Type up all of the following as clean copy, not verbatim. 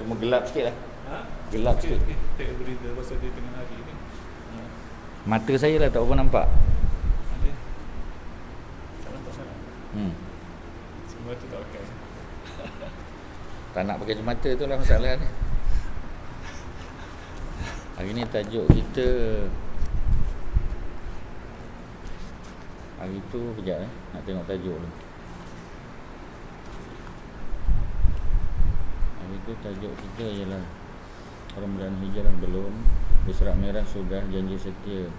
Gelap sikit lah. Ha? Gelap sikit. Take breather pasal dia tengah hari ni. Mata saya lah tak apa nampak. Ada. Tak nampak sangat. Semua tu tak pakai. Tak nak pakai mata tu lah masalah ni. Hari ni tajuk kita, hari tu kejap nak tengok tajuk tu. Hari tu tajuk kita ialah Ramadan Hijrah belum, Isra' Merah sudah, janji setia.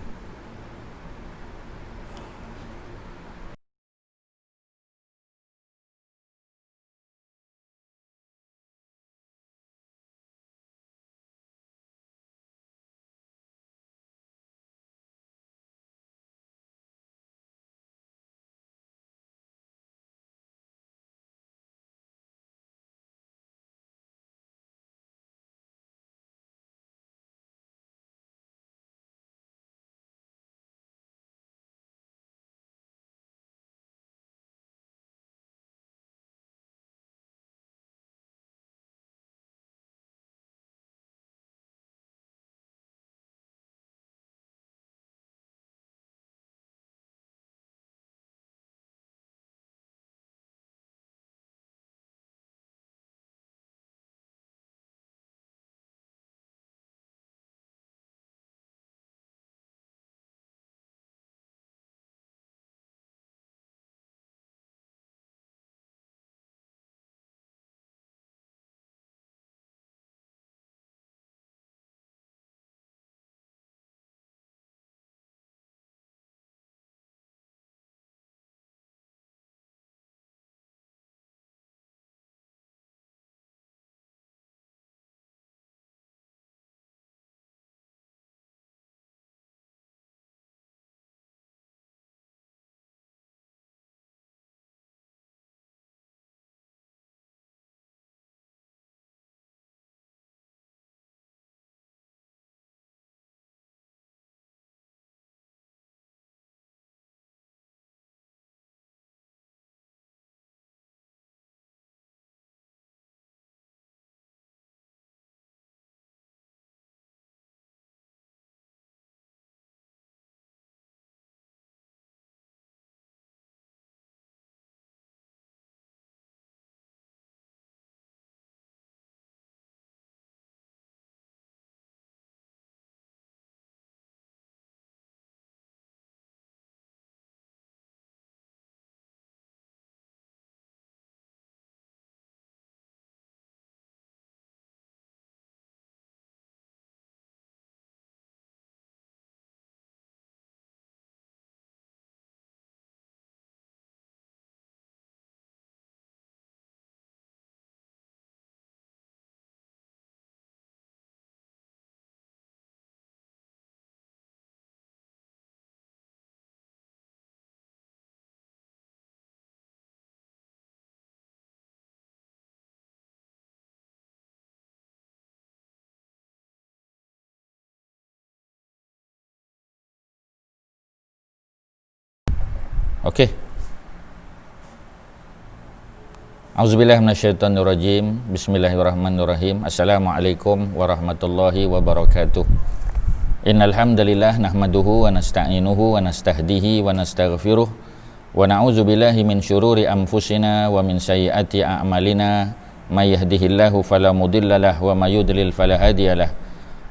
Okey. Auzubillahi minasyaitonirrajim. Bismillahirrahmanirrahim. Assalamualaikum warahmatullahi wabarakatuh. Innal hamdalillah nahmaduhu wa nasta'inuhu wa nastahdihi wa nastaghfiruh wa na'udzubillahi min syururi anfusina wa min sayyiati a'malina may yahdihillahu fala mudhillalah wa may yudlil fala hadiyalah.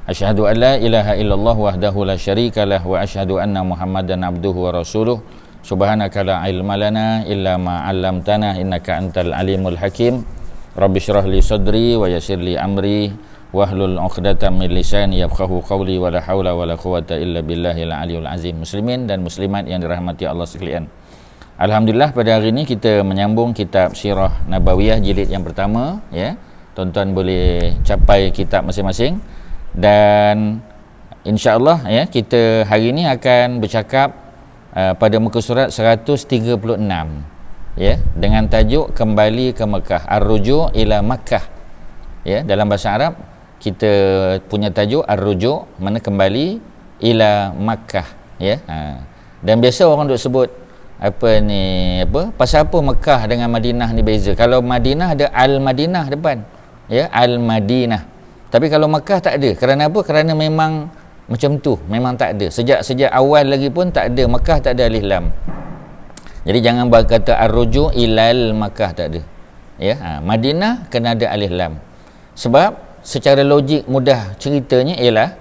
Asyhadu an la ilaha illallah wahdahu la syarikalah wa asyhadu anna Muhammadan abduhu wa rasuluh. Subhanaka la ilma lana illa ma 'allamtana innaka antal alimul hakim. Rabbi shrah li sadri wa yassir li amri wahlul 'uqdatam min lisani yafqahu qawli wa la haula wa la quwwata illa billahil aliyyil azim. Muslimin dan muslimat yang dirahmati Allah sekalian. Alhamdulillah pada hari ini kita menyambung kitab Sirah Nabawiyah jilid yang pertama, ya. Tuan-tuan boleh capai kitab masing-masing dan insya-Allah ya kita hari ini akan bercakap pada muka surat 136, ya, dengan tajuk kembali ke Mekah, ar-ruju' ila Makkah. Ya, dalam bahasa Arab kita punya tajuk ar-ruju', mana kembali, ila Makkah, ya. Dan biasa orang duk sebut pasal apa Mekah dengan Madinah ni beza. Kalau Madinah ada al-Madinah depan, ya, Al-Madinah. Tapi kalau Makkah tak ada. Kerana apa? Kerana memang macam tu, memang tak ada. Sejak awal lagi pun tak ada. Makkah tak ada alif lam. Jadi jangan berkata ar-ruju' ilal Makkah, tak ada. Ya, Madinah kena ada alif lam. Sebab secara logik mudah ceritanya ialah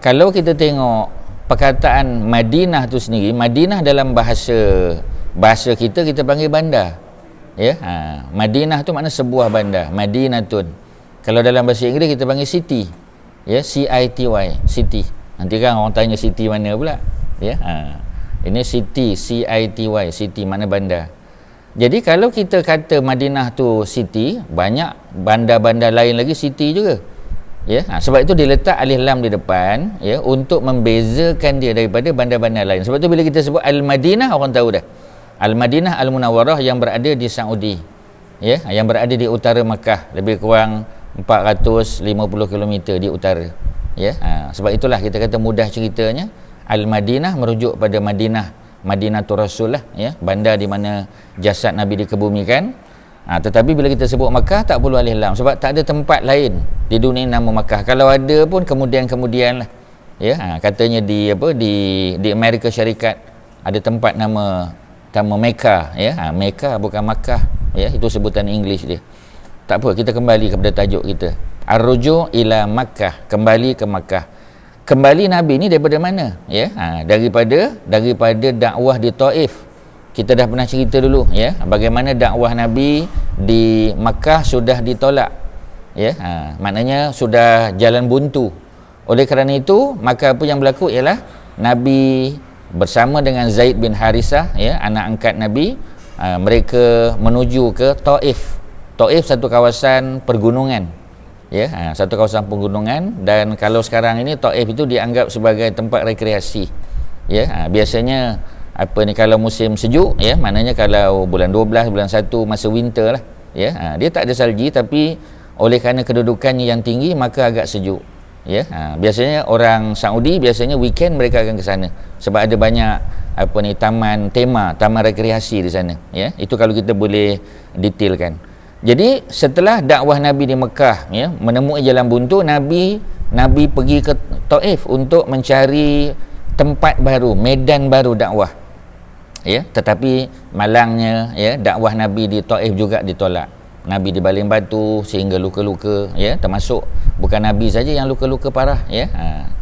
kalau kita tengok perkataan Madinah tu sendiri, Madinah dalam bahasa kita panggil bandar. Ya, Madinah tu makna sebuah bandar, Madinatun. Kalau dalam bahasa Inggeris kita panggil city. Ya, CITY, city. Nanti kan orang tanya city mana pula. Ya, ini city, CITY, city mana bandar. Jadi kalau kita kata Madinah tu city, banyak bandar-bandar lain lagi city juga. Ya, sebab itu diletak alif lam di depan, ya, untuk membezakan dia daripada bandar-bandar lain. Sebab tu bila kita sebut Al-Madinah, orang tahu dah. Al-Madinah Al-Munawwarah yang berada di Saudi. Ya, yang berada di utara Makkah, lebih kurang 450 km di utara. Ya, sebab itulah kita kata mudah ceritanya Al-Madinah merujuk pada Madinatul Rasul lah, ya, bandar di mana jasad Nabi dikebumikan. Tetapi bila kita sebut Makkah tak perlu alif lam sebab tak ada tempat lain di dunia nama Makkah. Kalau ada pun kemudian lah. Ya, katanya di Amerika Syarikat ada tempat nama Mekah, ya. Mekah bukan Makkah, ya, itu sebutan English dia. Tak apa, kita kembali kepada tajuk kita. Ar-ruju' ila Makkah, kembali ke Makkah. Kembali Nabi ni daripada mana? Ya, daripada dakwah di Taif. Kita dah pernah cerita dulu, ya, bagaimana dakwah Nabi di Makkah sudah ditolak. Ya, maknanya sudah jalan buntu. Oleh kerana itu, maka apa yang berlaku ialah Nabi bersama dengan Zaid bin Harisah, ya, anak angkat Nabi, mereka menuju ke Taif. Taif satu kawasan pergunungan. Ya, satu kawasan pegunungan, dan kalau sekarang ini Taif itu dianggap sebagai tempat rekreasi. Ya, biasanya kalau musim sejuk, ya, maknanya kalau bulan 12, bulan 1 masa winter lah, ya, dia tak ada salji, tapi oleh kerana kedudukannya yang tinggi maka agak sejuk. Ya, biasanya orang Saudi biasanya weekend mereka akan ke sana sebab ada banyak taman rekreasi di sana. Ya, itu kalau kita boleh detailkan. Jadi setelah dakwah Nabi di Mekah, ya, menemui jalan buntu, Nabi pergi ke Taif untuk mencari tempat baru, medan baru dakwah. Ya, tetapi malangnya, ya, dakwah Nabi di Taif juga ditolak. Nabi dibaling batu sehingga luka-luka, ya, termasuk bukan Nabi saja yang luka-luka parah, ya,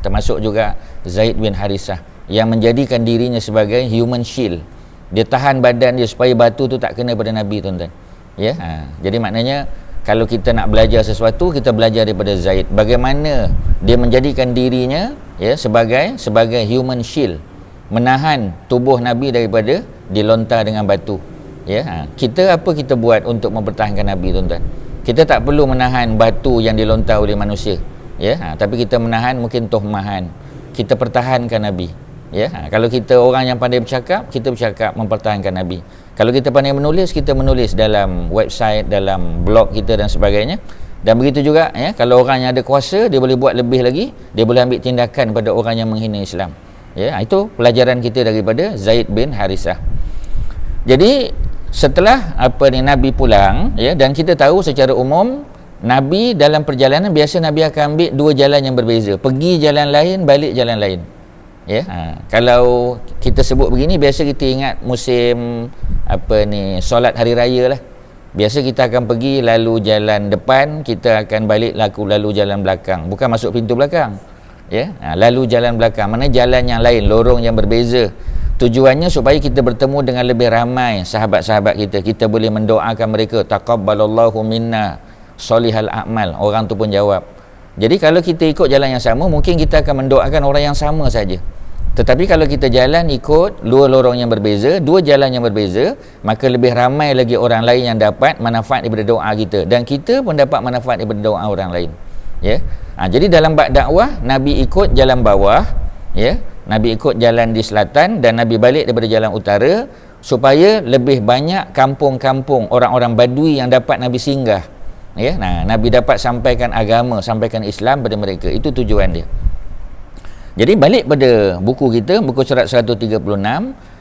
termasuk juga Zaid bin Harisah yang menjadikan dirinya sebagai human shield. Dia tahan badan dia supaya batu tu tak kena pada Nabi, tuan-tuan. Ya, jadi maknanya kalau kita nak belajar sesuatu, kita belajar daripada Zaid, bagaimana dia menjadikan dirinya, ya, sebagai human shield, menahan tubuh Nabi daripada dilontar dengan batu. Ya, kita buat untuk mempertahankan Nabi, tuan-tuan? Kita tak perlu menahan batu yang dilontar oleh manusia, ya, tapi kita menahan mungkin tuhmahan. Kita pertahankan Nabi. Ya, kalau kita orang yang pandai bercakap, kita bercakap mempertahankan Nabi. Kalau kita pandai menulis, kita menulis dalam website, dalam blog kita dan sebagainya. Dan begitu juga, ya, kalau orang yang ada kuasa, dia boleh buat lebih lagi, dia boleh ambil tindakan pada orang yang menghina Islam. Ya, itu pelajaran kita daripada Zaid bin Harisah. Jadi setelah Nabi pulang, ya, dan kita tahu secara umum Nabi dalam perjalanan biasa Nabi akan ambil dua jalan yang berbeza, pergi jalan lain, balik jalan lain. Ya, kalau kita sebut begini, biasa kita ingat musim solat hari raya lah. Biasa kita akan pergi lalu jalan depan, kita akan balik lalu jalan belakang, bukan masuk pintu belakang. Ya, lalu jalan belakang, mana jalan yang lain, lorong yang berbeza. Tujuannya supaya kita bertemu dengan lebih ramai sahabat-sahabat kita. Kita boleh mendoakan mereka, taqabbalallahu minna solihal a'mal. Orang tu pun jawab. Jadi kalau kita ikut jalan yang sama, mungkin kita akan mendoakan orang yang sama saja. Tetapi kalau kita jalan ikut dua lorong yang berbeza, dua jalan yang berbeza, maka lebih ramai lagi orang lain yang dapat manfaat daripada doa kita, dan kita pun dapat manfaat daripada doa orang lain. Ya. Jadi dalam bab dakwah, Nabi ikut jalan bawah, ya. Nabi ikut jalan di selatan dan Nabi balik daripada jalan utara supaya lebih banyak kampung-kampung orang-orang Badui yang dapat Nabi singgah. Ya, Nabi dapat sampaikan agama, sampaikan Islam pada mereka. Itu tujuan dia. Jadi balik pada buku kita, buku surat 136,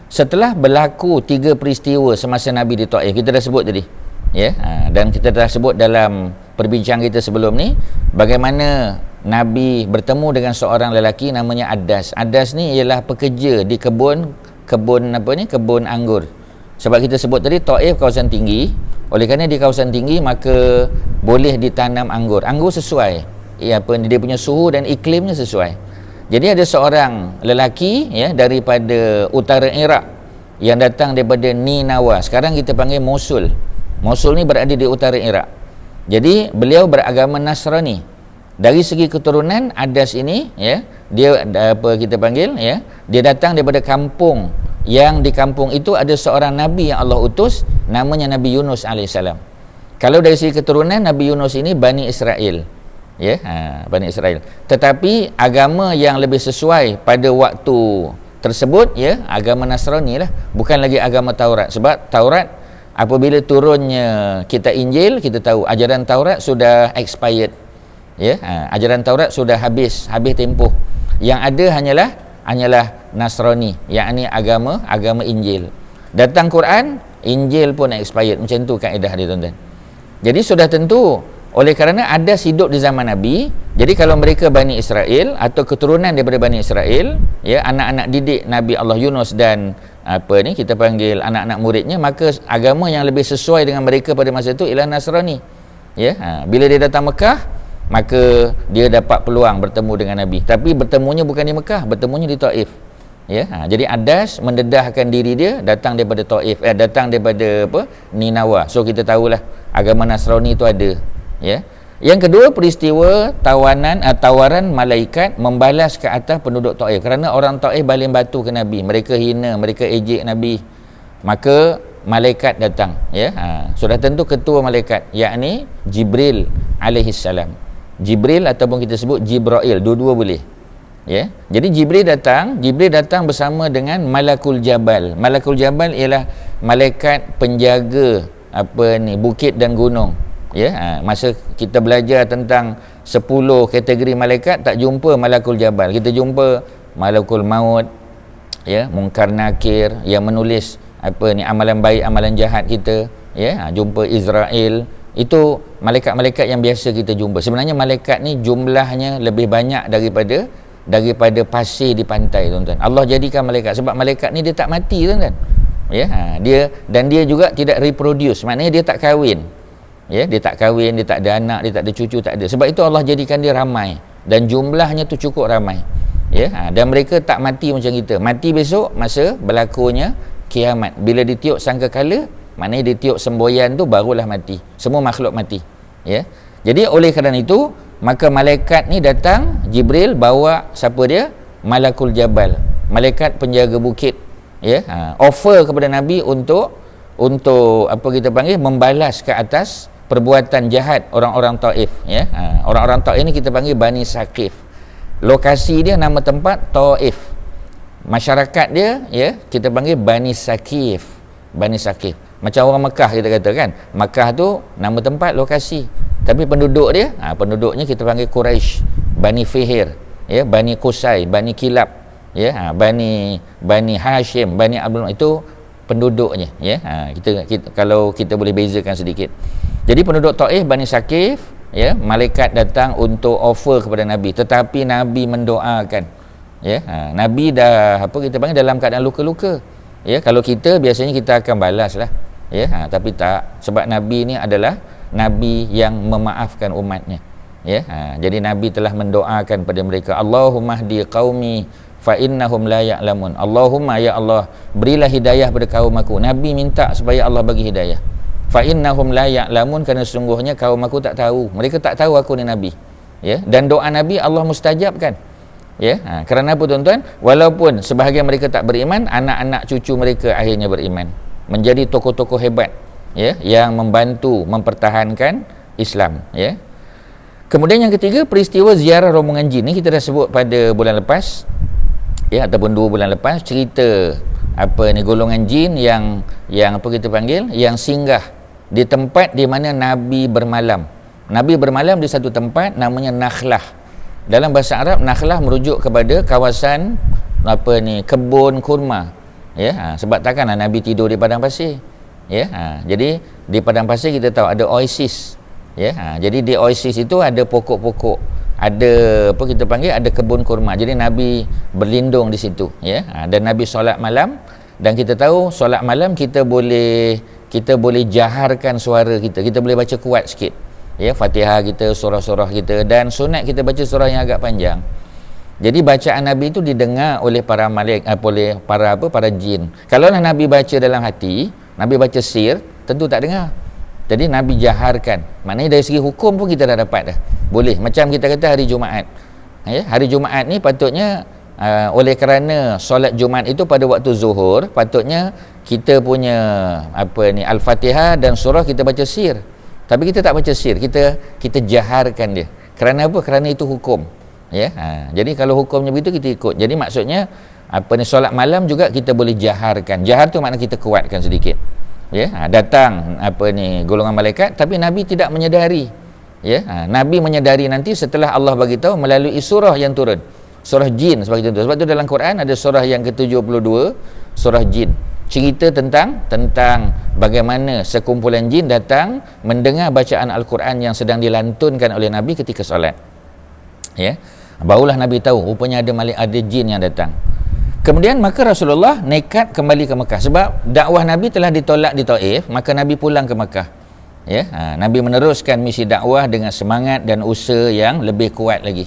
setelah berlaku 3 peristiwa semasa Nabi di Taif, kita dah sebut tadi. Ya, dan kita dah sebut dalam perbincangan kita sebelum ni, bagaimana Nabi bertemu dengan seorang lelaki namanya Adas. Adas ni ialah pekerja di kebun anggur. Sebab kita sebut tadi Taif kawasan tinggi, oleh kerana di kawasan tinggi maka boleh ditanam anggur. Anggur sesuai dia punya suhu dan iklimnya sesuai. Jadi ada seorang lelaki daripada utara Iraq yang datang daripada Ninawa. Sekarang kita panggil Mosul. Mosul ni berada di utara Iraq. Jadi beliau beragama Nasrani. Dari segi keturunan Adas ini dia dia datang daripada kampung, yang di kampung itu ada seorang nabi yang Allah utus, namanya Nabi Yunus alaihissalam. Kalau dari segi keturunan Nabi Yunus ini Bani Israel. Bani Israel. Tetapi agama yang lebih sesuai pada waktu tersebut agama Nasrani lah, bukan lagi agama Taurat. Sebab Taurat apabila turunnya kitab Injil, kita tahu ajaran Taurat sudah expired. Ajaran Taurat sudah habis tempoh. Yang ada hanyalah Nasrani, yakni agama Injil. Datang Quran, Injil pun expired. Macam tu kaedah dia, tuan-tuan. Jadi sudah tentu, oleh kerana ada hidup di zaman Nabi, jadi kalau mereka Bani Israel atau keturunan daripada Bani Israel, anak-anak didik Nabi Allah Yunus dan kita panggil anak-anak muridnya, maka agama yang lebih sesuai dengan mereka pada masa itu ialah Nasrani. Bila dia datang Mekah, maka dia dapat peluang bertemu dengan Nabi. Tapi bertemunya bukan di Mekah, bertemunya di Taif. Jadi Adas mendedahkan diri dia datang daripada Taif, datang daripada Ninawa. So kita tahulah agama Nasrani itu ada. Yang kedua, peristiwa tawaran malaikat membalas ke atas penduduk Taif, kerana orang Taif baling batu ke Nabi, mereka hina, mereka ejek Nabi. Maka malaikat datang, sudah tentu ketua malaikat, yakni Jibril alaihissalam. Jibril ataupun kita sebut Jibrail, dua-dua boleh. Jadi Jibril datang bersama dengan Malakul Jabal. Malakul Jabal ialah malaikat penjaga bukit dan gunung. Masa kita belajar tentang 10 kategori malaikat, tak jumpa Malakul Jabal, kita jumpa Malakul Maut, Munkar Nakir yang menulis amalan baik, amalan jahat kita, jumpa Israel. Itu malaikat-malaikat yang biasa kita jumpa. Sebenarnya malaikat ni jumlahnya lebih banyak daripada pasir di pantai, tuan-tuan. Allah jadikan malaikat sebab malaikat ni dia tak mati, tuan-tuan. Dia juga tidak reproduce, maknanya dia tak kahwin. Dia tak kahwin, dia tak ada anak, dia tak ada cucu, tak ada. Sebab itu Allah jadikan dia ramai dan jumlahnya tu cukup ramai. Dan mereka tak mati macam kita. Mati besok masa berlakunya kiamat. Bila ditiup sangkakala, maknanya ditiup semboyan tu barulah mati. Semua makhluk mati. Jadi oleh kerana itu, maka malaikat ni datang, Jibril bawa siapa dia? Malakul Jabal, malaikat penjaga bukit. Offer kepada Nabi untuk membalas ke atas perbuatan jahat orang-orang Taif. Orang-orang Taif ni kita panggil Bani Saqif. Lokasi dia, nama tempat Taif. Masyarakat dia kita panggil Bani Saqif. Bani Saqif. Macam orang Mekah kita kata kan. Mekah tu nama tempat, lokasi. Tapi penduduknya kita panggil Quraisy, Bani Fihir, Bani Qusay, Bani Kilab, Bani Hashim, Bani Abdul, itu penduduknya. Kalau kita boleh bezakan sedikit. Jadi penduduk Taif, Bani Saqif, malaikat datang untuk offer kepada Nabi, tetapi Nabi mendoakan. Nabi dah kita panggil dalam keadaan luka-luka. Kalau kita biasanya kita akan balas lah. Tapi tak, sebab Nabi ni adalah Nabi yang memaafkan umatnya. Jadi Nabi telah mendoakan pada mereka, Allahumma hdi qaumi fa innahum la ya'lamun. Allahumma, ya Allah, berilah hidayah pada kaum aku. Nabi minta supaya Allah bagi hidayah. Fa innahum la ya'lamun, kerana sungguhnya kaum aku tak tahu. Mereka tak tahu aku ni Nabi. Dan doa Nabi Allah mustajabkan. Kerana apa, tuan-tuan? Walaupun sebahagian mereka tak beriman, anak-anak cucu mereka akhirnya beriman, menjadi tokoh-tokoh hebat yang membantu mempertahankan Islam. Kemudian yang ketiga, peristiwa ziarah rombongan jin ni kita dah sebut pada bulan lepas, ataupun 2 bulan lepas, cerita golongan jin yang kita panggil, yang singgah di tempat di mana Nabi bermalam. Nabi bermalam di satu tempat namanya Nakhlah. Dalam bahasa Arab, Nakhlah merujuk kepada kawasan kebun kurma. Sebab takkanlah Nabi tidur di padang pasir. Jadi di padang pasir kita tahu ada oasis. Ya, jadi di Oasis itu ada pokok-pokok, ada apa kita panggil, ada kebun kurma. Jadi Nabi berlindung di situ, ya. Dan Nabi solat malam, dan kita tahu solat malam kita boleh jaharkan suara kita. Kita boleh baca kuat sikit. Ya, Fatihah kita, surah-surah kita, dan sunat kita baca surah yang agak panjang. Jadi bacaan Nabi itu didengar oleh para malaikat, oleh para jin. Kalau Nabi baca dalam hati, Nabi baca sir, tentu tak dengar. Jadi Nabi jaharkan. Maknanya dari segi hukum pun kita dah dapat dah. Boleh. Macam kita kata hari Jumaat. Ya, hari Jumaat ni patutnya oleh kerana solat Jumaat itu pada waktu zuhur, patutnya kita punya Al-Fatihah dan surah kita baca sir. Tapi kita tak baca sir, kita jaharkan dia. Kerana apa? Kerana itu hukum. Ya. Jadi kalau hukumnya begitu kita ikut. Jadi maksudnya solat malam juga kita boleh jaharkan. Jahar tu makna kita kuatkan sedikit. Ya, datang golongan malaikat, tapi Nabi tidak menyedari. Ya, Nabi menyedari nanti setelah Allah bagi tahu melalui surah yang turun, surah jin sebagai contoh. Sebab tu dalam Quran ada surah yang ke-72, surah jin, cerita tentang bagaimana sekumpulan jin datang mendengar bacaan Al-Quran yang sedang dilantunkan oleh Nabi ketika solat. Ya, barulah Nabi tahu rupanya ada jin yang datang. Kemudian maka Rasulullah nekat kembali ke Mekah sebab dakwah Nabi telah ditolak di Taif, maka Nabi pulang ke Mekah. Ya, Nabi meneruskan misi dakwah dengan semangat dan usaha yang lebih kuat lagi.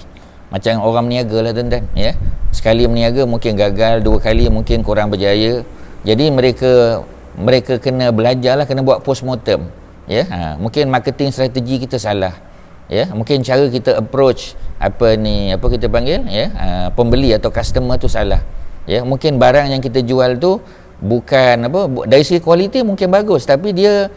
Macam orang meniaga lah tuan-tuan, ya. Sekali meniaga mungkin gagal, dua kali mungkin kurang berjaya. Jadi mereka kena belajarlah, kena buat postmortem. Ya, mungkin marketing strategi kita salah. Ya, mungkin cara kita approach kita panggil, ya, pembeli atau customer tu salah. Ya, mungkin barang yang kita jual tu bukan dari segi kualiti mungkin bagus, tapi dia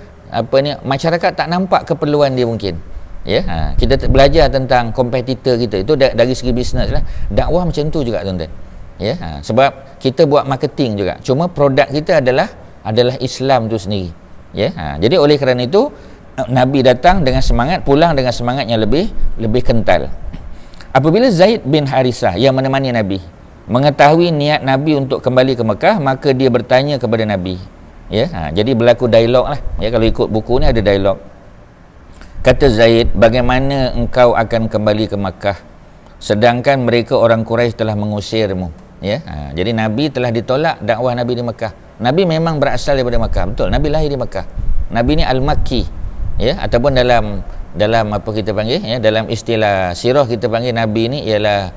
masyarakat tak nampak keperluan dia mungkin. Ya, kita belajar tentang kompetitor kita itu dari segi bisnes lah. Dakwah macam tu juga tuan-tuan. Ya, sebab kita buat marketing juga. Cuma produk kita adalah Islam tu sendiri. Ya, jadi oleh kerana itu Nabi datang dengan semangat, pulang dengan semangat yang lebih kental. Apabila Zaid bin Harisah yang menemani Nabi mengetahui niat Nabi untuk kembali ke Mekah, maka dia bertanya kepada Nabi. Ya, jadi berlaku dialog lah. Ya, kalau ikut buku ni ada dialog. Kata Zaid, bagaimana engkau akan kembali ke Mekah sedangkan mereka orang Quraisy telah mengusirmu? Ya, jadi Nabi telah ditolak dakwah Nabi di Mekah. Nabi memang berasal daripada Mekah, betul. Nabi lahir di Mekah. Nabi ni Al-Makki. Ya, ataupun dalam apa kita panggil, ya, dalam istilah sirah kita panggil Nabi ni ialah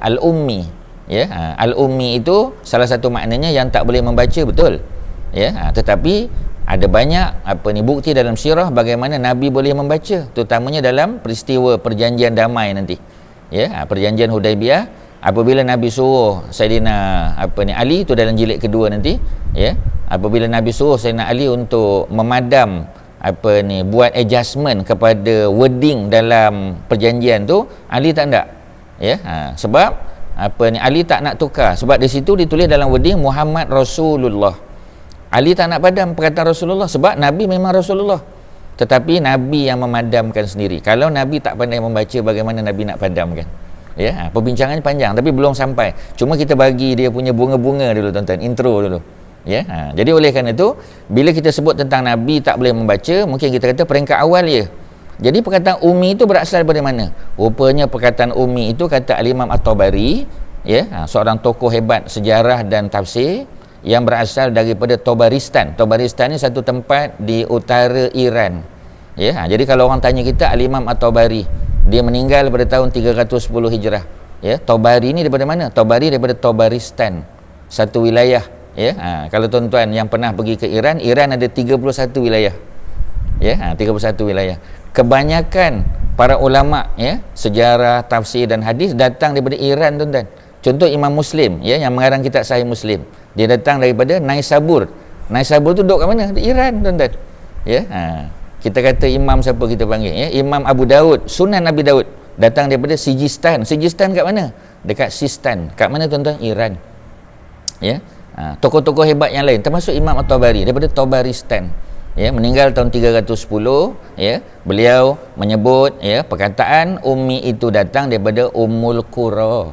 Al-Ummi. Ya, Al-Ummi itu salah satu maknanya yang tak boleh membaca, betul. Ya, tetapi ada banyak bukti dalam sirah bagaimana Nabi boleh membaca, terutamanya dalam peristiwa perjanjian damai nanti. Ya, perjanjian Hudaibiyah, apabila Nabi suruh Saidina Ali, itu dalam jilid kedua nanti. Ya, apabila Nabi suruh Saidina Ali untuk memadam buat adjustment kepada wording dalam perjanjian tu, Ali tak nak. Ya, sebab Ali tak nak tukar, sebab di situ ditulis dalam wording Muhammad Rasulullah. Ali tak nak padam perkataan Rasulullah sebab Nabi memang Rasulullah, tetapi Nabi yang memadamkan sendiri. Kalau Nabi tak pandai membaca, bagaimana Nabi nak padamkan? Ya, perbincangannya panjang tapi belum sampai. Cuma kita bagi dia punya bunga-bunga dulu tuan-tuan, intro dulu. Ya, jadi oleh kerana itu bila kita sebut tentang Nabi tak boleh membaca, mungkin kita kata peringkat awal ya. Jadi perkataan Ummi itu berasal daripada mana? Rupanya perkataan Ummi itu kata Al-Imam At-Tabari, ya, seorang tokoh hebat sejarah dan tafsir yang berasal daripada Tabaristan. Tabaristan ni satu tempat di utara Iran. Ya, jadi kalau orang tanya kita Al-Imam At-Tabari, dia meninggal pada tahun 310 Hijrah. Ya, Tabari ni daripada mana? Tabari daripada Tabaristan, satu wilayah. Ya, kalau tuan-tuan yang pernah pergi ke Iran ada 31 wilayah. Ya, 31 wilayah. Kebanyakan para ulama, ya, sejarah, tafsir dan hadis datang daripada Iran tuan-tuan. Contoh Imam Muslim, ya, yang mengarang kitab Sahih Muslim, dia datang daripada Naisabur. Naisabur tu duduk kat mana? Di Iran tuan-tuan. Ya, kita kata imam siapa kita panggil, ya, Imam Abu Daud, Sunan Nabi Daud, datang daripada Sijistan. Sijistan kat mana? Dekat Sistan. Kat mana tuan-tuan? Iran. Ya, tokoh-tokoh hebat yang lain termasuk Imam At-Tabari daripada Tabaristan. Ya, meninggal tahun 310. Ya, beliau menyebut, ya, perkataan Ummi itu datang daripada Ummul Qura.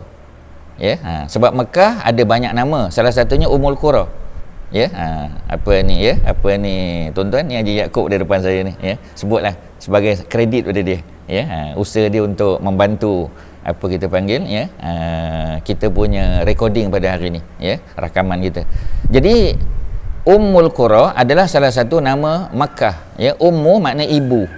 Ya, sebab Mekah ada banyak nama, salah satunya Ummul Qura. Ya, apa ni ya? Apa ni tuan-tuan ni Haji Yaakob di depan saya ni ya. Sebutlah sebagai kredit pada dia ya. Usaha dia untuk membantu apa kita panggil ya. Kita punya recording pada hari ni ya, rakaman kita. Jadi Ummul Qura adalah salah satu nama Makkah ya. Ummu makna ibu.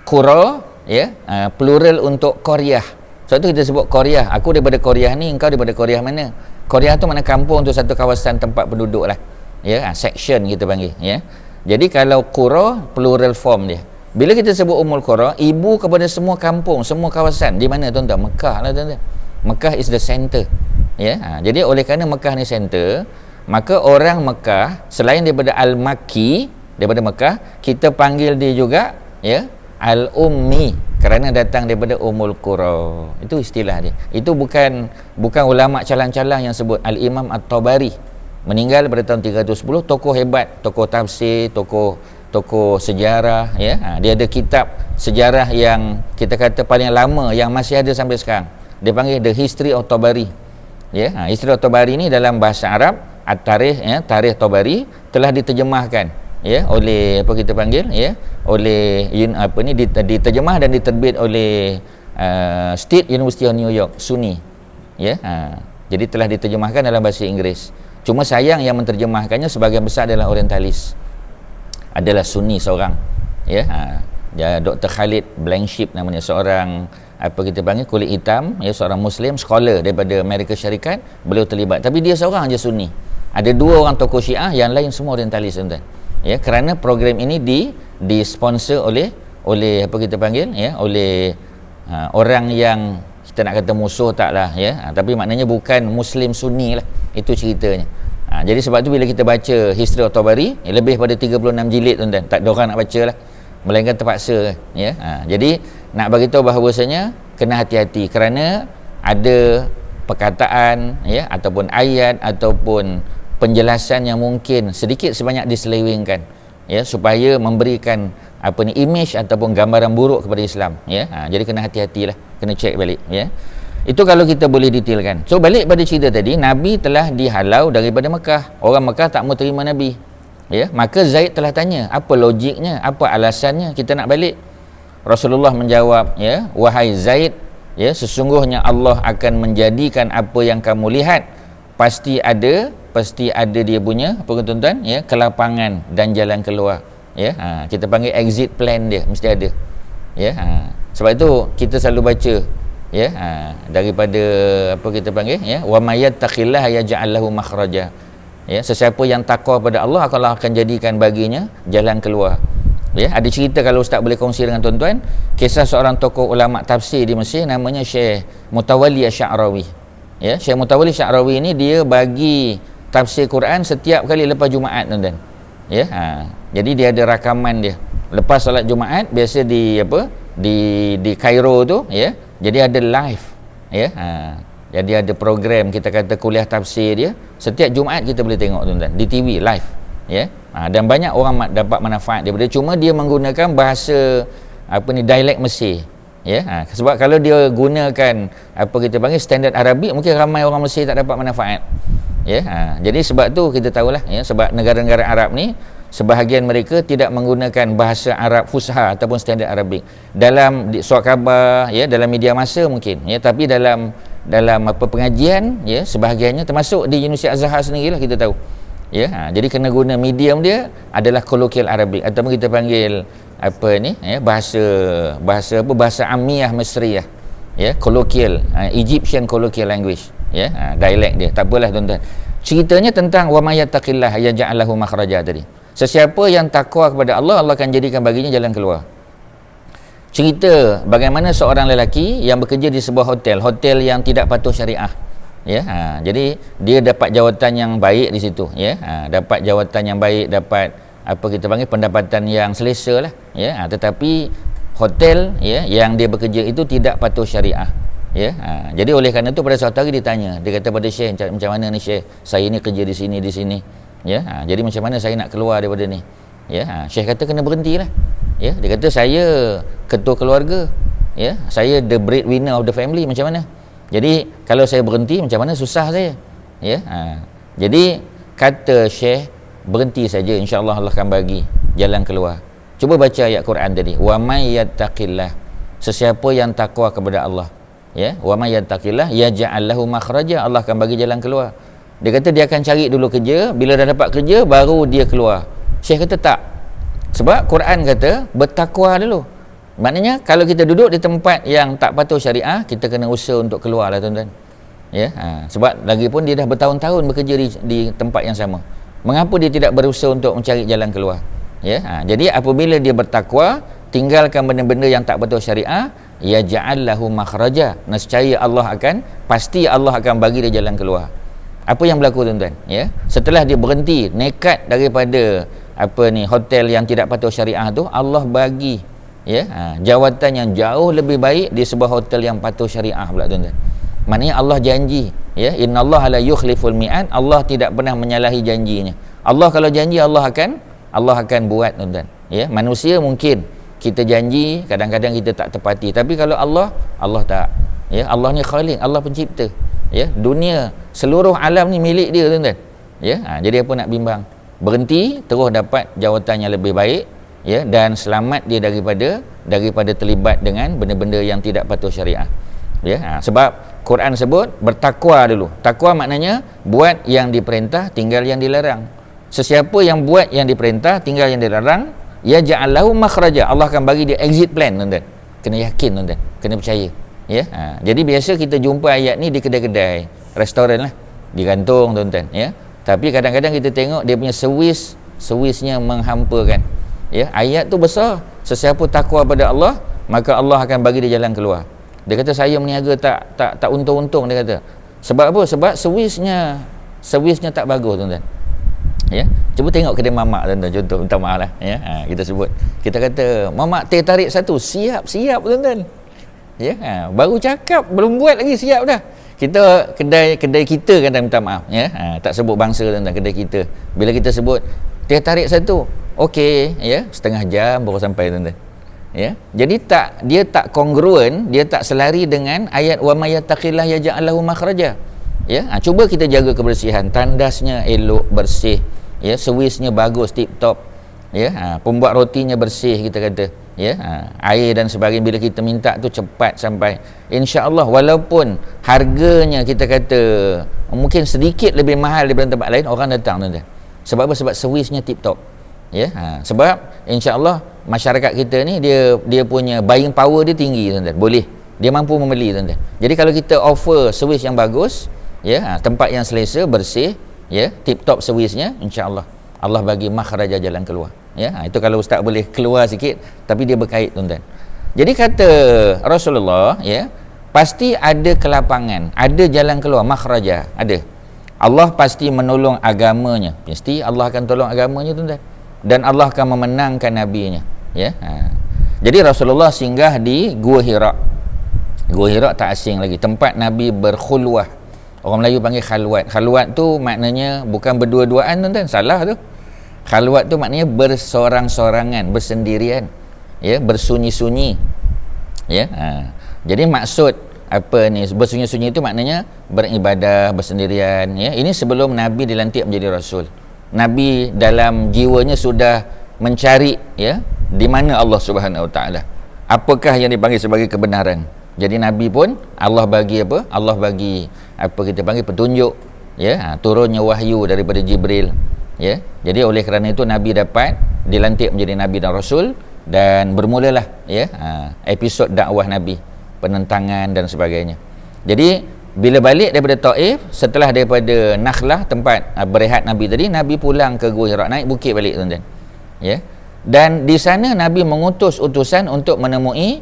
Qura ya, plural untuk Qaryah. Sebab tu kita sebut Qaryah. Aku daripada Qaryah ni, engkau daripada Qaryah mana? Qaryah tu mana kampung, untuk satu kawasan tempat penduduk lah. Ya, section kita panggil ya. Jadi kalau Qura plural form dia. Bila kita sebut Ummul Qura, ibu kepada semua kampung, semua kawasan. Di mana tuan-tuan? Mekah lah tuan-tuan. Mekah is the center. Ya, jadi oleh kerana Mekah ni center, maka orang Mekah selain daripada Al-Makki, daripada Mekah, kita panggil dia juga ya Al-Ummi, kerana datang daripada Ummul Qura. Itu istilah dia. Itu bukan ulama calang-calang yang sebut. Al-Imam At-Tabari meninggal pada tahun 310, tokoh hebat, tokoh tafsir, tokoh sejarah ya. Dia ada kitab sejarah yang kita kata paling lama yang masih ada sampai sekarang. Dia panggil The History of Tabari. Ya, History of Tabari ni dalam bahasa Arab At-Tarikh ya, Tarikh Tabari telah diterjemahkan ya oleh apa kita panggil ya, oleh diterjemah dan diterbit oleh State University of New York, SUNY ya. Jadi telah diterjemahkan dalam bahasa Inggeris. Cuma sayang yang menterjemahkannya sebahagian besar adalah orientalis, adalah Sunni seorang ya. Dr. Khalid Blanchip namanya, seorang apa kita panggil kulit hitam ya, seorang Muslim, scholar daripada Amerika Syarikat. Beliau terlibat, tapi dia seorang aja Sunni. Ada 2 orang tokoh Syiah, yang lain semua orientalis tuan-tuan ya. Kerana program ini disponsor oleh apa kita panggil ya, oleh orang yang kita nak kata musuh taklah ya, tapi maknanya bukan Muslim Sunni lah, itu ceritanya. Jadi sebab tu bila kita baca History of Tabari lebih pada 36 jilid tuan-tuan, tak ada orang nak baca lah, melainkan terpaksa ya. Jadi nak bagi tahu bahawasanya kena hati-hati, kerana ada perkataan ya, ataupun ayat ataupun penjelasan yang mungkin sedikit sebanyak diselewengkan ya, supaya memberikan apa ni image ataupun gambaran buruk kepada Islam ya. Jadi kena hati-hatilah, kena cek balik ya. Itu kalau kita boleh detailkan. So balik pada cerita tadi, Nabi telah dihalau daripada Mekah. Orang Mekah tak mau terima Nabi ya. Maka Zaid telah tanya, apa logiknya, apa alasannya kita nak balik? Rasulullah menjawab ya, wahai Zaid ya, sesungguhnya Allah akan menjadikan apa yang kamu lihat, pasti ada dia punya apa tuan-tuan ya, kelapangan dan jalan keluar ya. Kita panggil exit plan dia mesti ada ya. Sebab itu kita selalu baca ya, daripada apa kita panggil ya, wa may yattaqillaha yaj'al lahu makhraja ya. Sesiapa yang takwa pada Allah, Allah akan jadikan baginya jalan keluar ya. Ada cerita, kalau ustaz boleh kongsi dengan tuan-tuan, kisah seorang tokoh ulama tafsir di Mesir namanya Syekh Mutawalli Asy-Sya'rawi ya. Syekh Mutawalli Asy-Sya'rawi ni dia bagi tafsir Quran setiap kali lepas Jumaat tuan-tuan ya. Jadi dia ada rakaman dia lepas solat Jumaat, biasa di Kairo tu ya. Jadi ada live ya. Jadi ada program kita kata kuliah tafsir dia, setiap Jumaat kita boleh tengok tuan-tuan di TV live ya. Dan banyak orang dapat manfaat daripada, cuma dia menggunakan bahasa apa ni, dialek Mesir ya. Sebab kalau dia gunakan apa kita panggil standard Arabik, mungkin ramai orang Mesir tak dapat manfaat ya. Jadi sebab tu kita tahulah ya, sebab negara-negara Arab ni sebahagian mereka tidak menggunakan bahasa Arab Fusha ataupun standard Arabik dalam surat khabar ya, dalam media masa mungkin ya, tapi dalam apa pengajian ya, sebahagiannya termasuk di Universiti Azhar sendirilah kita tahu ya. Jadi kena guna medium dia adalah kolokal Arabik ataupun kita panggil apa ni ya, bahasa Amiyah Mesriyah ya, kolokal Egyptian colloquial language ya, dialek dia. Tak apalah tuan-tuan, ceritanya tentang wa may yattaqillaha yaj'al lahu makhraja tadi. Sesiapa yang takwa kepada Allah, Allah akan jadikan baginya jalan keluar. Cerita bagaimana seorang lelaki yang bekerja di sebuah hotel yang tidak patuh syariah ya. Jadi dia dapat jawatan yang baik di situ ya. Dapat jawatan yang baik, dapat apa kita panggil pendapatan yang selesa lah ya. Tetapi hotel ya yang dia bekerja itu tidak patuh syariah ya. Jadi oleh kerana itu pada suatu hari ditanya, dia kata pada Syekh, macam mana ni Syekh, saya ni kerja di sini ya. Jadi macam mana saya nak keluar daripada ni ya. Syekh kata kena berhentilah ya. Dia kata saya ketua keluarga ya, saya the breadwinner of the family, macam mana? Jadi kalau saya berhenti macam mana, susah saya ya. Jadi kata Syekh, berhenti saja, insya-Allah Allah akan bagi jalan keluar. Cuba baca ayat Quran tadi, wa may yattaqillah, sesiapa yang takwa kepada Allah, ya, wa may yattaqillah yaj'al lahu makhraja, Allah akan bagi jalan keluar. Dia kata dia akan cari dulu kerja, bila dah dapat kerja baru dia keluar. Syekh kata tak, sebab Quran kata bertakwa dulu. Maknanya kalau kita duduk di tempat yang tak patuh syariah, kita kena usaha untuk keluar lah tuan-tuan, ya. Sebab lagi pun dia dah bertahun-tahun bekerja di tempat yang sama, mengapa dia tidak berusaha untuk mencari jalan keluar, ya. Jadi apabila dia bertakwa, tinggalkan benda-benda yang tak betul syariah, ya ja'allahu makhraja, nescaya Allah akan, pasti Allah akan bagi dia jalan keluar. Apa yang berlaku tuan-tuan, ya, setelah dia berhenti nekat daripada hotel yang tidak patuh syariah tu, Allah bagi, ya, jawatan yang jauh lebih baik di sebuah hotel yang patuh syariah pula tuan-tuan. Maknanya Allah janji, ya, innallaha la yukhliful mi'ad, Allah tidak pernah menyalahi janjinya. Allah kalau janji Allah akan buat tuan-tuan, ya. Manusia mungkin kita janji, kadang-kadang kita tak tepati, tapi kalau Allah tak, ya. Allah ni khaliq, Allah pencipta, ya. Dunia, seluruh alam ni milik dia tuan-tuan, ya. Jadi apa nak bimbang, berhenti terus dapat jawatan yang lebih baik, ya, dan selamat dia daripada terlibat dengan benda-benda yang tidak patuh syariah, ya. Sebab Quran sebut bertakwa dulu. Takwa maknanya buat yang diperintah, tinggal yang dilarang. Sesiapa yang buat yang diperintah, tinggal yang dilarang, ya ja'allahu makhraja, Allah akan bagi dia exit plan tuan-tuan. Kena yakin tuan-tuan, kena percaya, ya. Jadi biasa kita jumpa ayat ni di kedai-kedai, restoran lah, di kantung tuan-tuan, ya. Tapi kadang-kadang kita tengok dia punya servisnya menghampakan, ya. Ayat tu besar, sesiapa takwa pada Allah, maka Allah akan bagi dia jalan keluar. Dia kata saya meniaga tak untung-untung, dia kata. Sebab apa? Sebab servisnya tak bagus tuan-tuan, ya. Cuba tengok kedai mamak tuan-tuan, contoh, minta maaf lah, ya. Kita sebut, kita kata mamak teh tarik satu, siap tuan-tuan, ya. Baru cakap belum buat lagi siap dah. Kita kedai kita kan, minta maaf, ya. Tak sebut bangsa tuan-tuan, kedai kita, bila kita sebut teh tarik satu, okey, ya, setengah jam baru sampai tuan-tuan, ya. Jadi dia tak kongruen, dia tak selari dengan ayat wa may yattaqillah yaj'al lahu makhraja, ya. Cuba kita jaga kebersihan, tandasnya elok, bersih, ya, servisnya bagus, tip top, ya. Pembuat rotinya bersih, kita kata, ya. Air dan sebagainya bila kita minta tu cepat sampai, insya-Allah. Walaupun harganya kita kata mungkin sedikit lebih mahal daripada tempat lain, orang datang tuan-tuan. Sebab apa? Sebab servisnya tip top, ya. Sebab insya-Allah masyarakat kita ni dia punya buying power dia tinggi tuan-tuan, boleh, dia mampu membeli tuan-tuan. Jadi kalau kita offer servis yang bagus, ya, tempat yang selesa, bersih, ya, tip top servisnya, insya-Allah Allah bagi makhraja, jalan keluar, ya. Itu kalau ustaz boleh keluar sikit, tapi dia berkait tuan-tuan. Jadi kata Rasulullah, ya, pasti ada kelapangan, ada jalan keluar, makhraja ada. Allah pasti menolong agamanya, pasti Allah akan tolong agamanya tuan-tuan, dan Allah akan memenangkan nabinya, ya. Jadi Rasulullah singgah di Gua Hira. Gua Hira tak asing lagi, tempat Nabi berkhulwah. Orang Melayu panggil khalwat. Khalwat tu maknanya bukan berdua-duaan tuan-tuan, salah tu. Khalwat tu maknanya bersorang-sorangan, bersendirian, ya, bersunyi-sunyi, ya. Jadi maksud bersunyi-sunyi itu maknanya beribadah, bersendirian, ya. Ini sebelum Nabi dilantik menjadi Rasul. Nabi dalam jiwanya sudah mencari, ya, di mana Allah Subhanahu Wa Taala, apakah yang dipanggil sebagai kebenaran. Jadi Nabi pun Allah bagi apa? Allah bagi kita panggil petunjuk, ya. Turunnya wahyu daripada Jibril, ya. Jadi oleh kerana itu Nabi dapat dilantik menjadi Nabi dan Rasul, dan bermulalah, ya, episod dakwah Nabi, penentangan dan sebagainya. Jadi bila balik daripada Taif, setelah daripada Nakhlah, tempat berehat Nabi tadi, Nabi pulang ke Gua Hira, naik bukit balik tuan-tuan, ya. Dan di sana Nabi mengutus utusan untuk menemui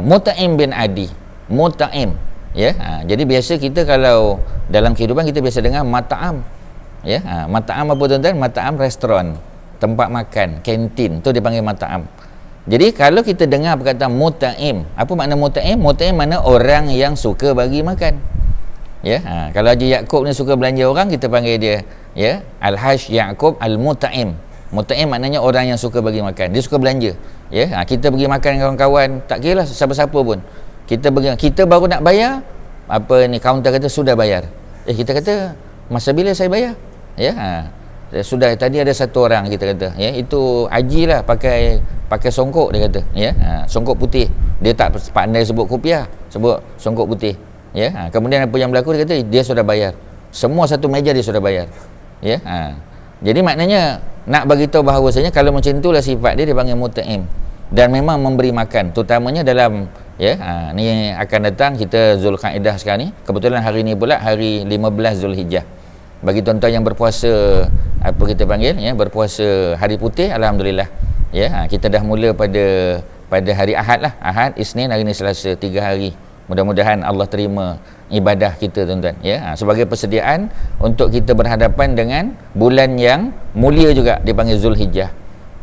Mut'im bin Adi. Mut'im, ya. Jadi biasa kita kalau dalam kehidupan kita biasa dengar mat'am, ya. Mat'am apa tuan-tuan? Mat'am restoran, tempat makan, kantin, tu dipanggil mat'am. Jadi kalau kita dengar perkataan Mut'im, apa makna Mut'im? Mut'im makna orang yang suka bagi makan, ya. Kalau Haji Yaakob ni suka belanja orang, kita panggil dia, ya, Al-Hajj Yaakob Al-Mut'im. Mut'im maknanya orang yang suka bagi makan, dia suka belanja, ya. Kita pergi makan dengan kawan-kawan, tak kira lah siapa-siapa pun, kita baru nak bayar, kaunter kata sudah bayar. Kita kata masa bila saya bayar? Ya, sudah tadi ada satu orang kita kata, ya, itu haji lah pakai songkok dia kata, ya, songkok putih. Dia tak pandai sebut kopiah, sebut songkok putih. Ya, kemudian apa yang berlaku dia kata dia sudah bayar. Semua satu meja dia sudah bayar. Ya, jadi maknanya nak bagi tahu bahawasanya kalau macam itulah sifat dia dipanggil muta'im dan memang memberi makan, terutamanya dalam ya, ni akan datang kita Zulkaidah sekarang ni, kebetulan hari ni pula hari 15 Zulhijjah. Bagi tuan-tuan yang berpuasa apa kita panggil ya, berpuasa hari putih, alhamdulillah ya, kita dah mula pada hari Ahad lah, Ahad, Isnin, hari ni Selasa, 3 hari. Mudah-mudahan Allah terima ibadah kita tuan-tuan ya, sebagai persediaan untuk kita berhadapan dengan bulan yang mulia juga dipanggil Zulhijjah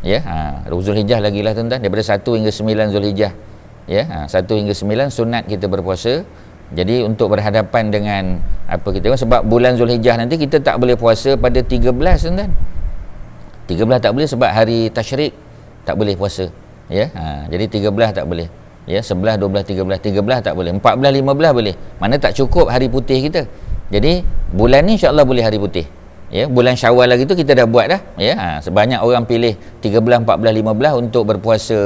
ya. Zulhijjah lagi lah tuan-tuan, daripada 1 hingga 9 Zulhijjah ya, 1 hingga 9 sunat kita berpuasa. Jadi untuk berhadapan dengan apa kita, sebab bulan Zulhijjah nanti kita tak boleh puasa pada 13 tuan-tuan. 13 tak boleh sebab hari tasyrik, tak boleh puasa ya. Jadi 13 tak boleh ya, 11, 12, 13 tak boleh, 14, 15 boleh. Mana tak cukup hari putih kita. Jadi bulan ni insya-Allah boleh hari putih ya. Bulan Syawal lagi tu kita dah buat dah ya. Sebanyak orang pilih 13, 14, 15 untuk berpuasa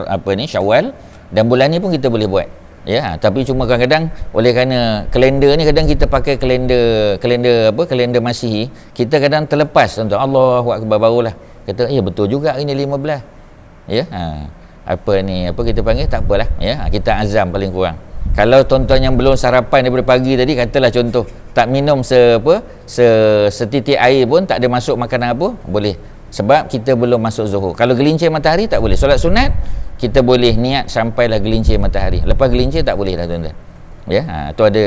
apa ni Syawal, dan bulan ni pun kita boleh buat ya. Tapi cuma kadang-kadang oleh kerana kalender ni kadang kita pakai kalender Masihi, kita kadang terlepas tuan-tuan. Allahu akbar, barulah kata ya betul juga hari ni 15 ya. Apa kita panggil, tak apalah ya, kita azam paling kurang. Kalau tuan-tuan yang belum sarapan daripada pagi tadi, katalah contoh tak minum setitik air pun, tak ada masuk makanan apa, boleh, sebab kita belum masuk zuhur. Kalau gelincir matahari tak boleh. Solat sunat kita boleh niat sampailah gelincir matahari, lepas gelincir tak boleh dah tuan-tuan ya. Tu ada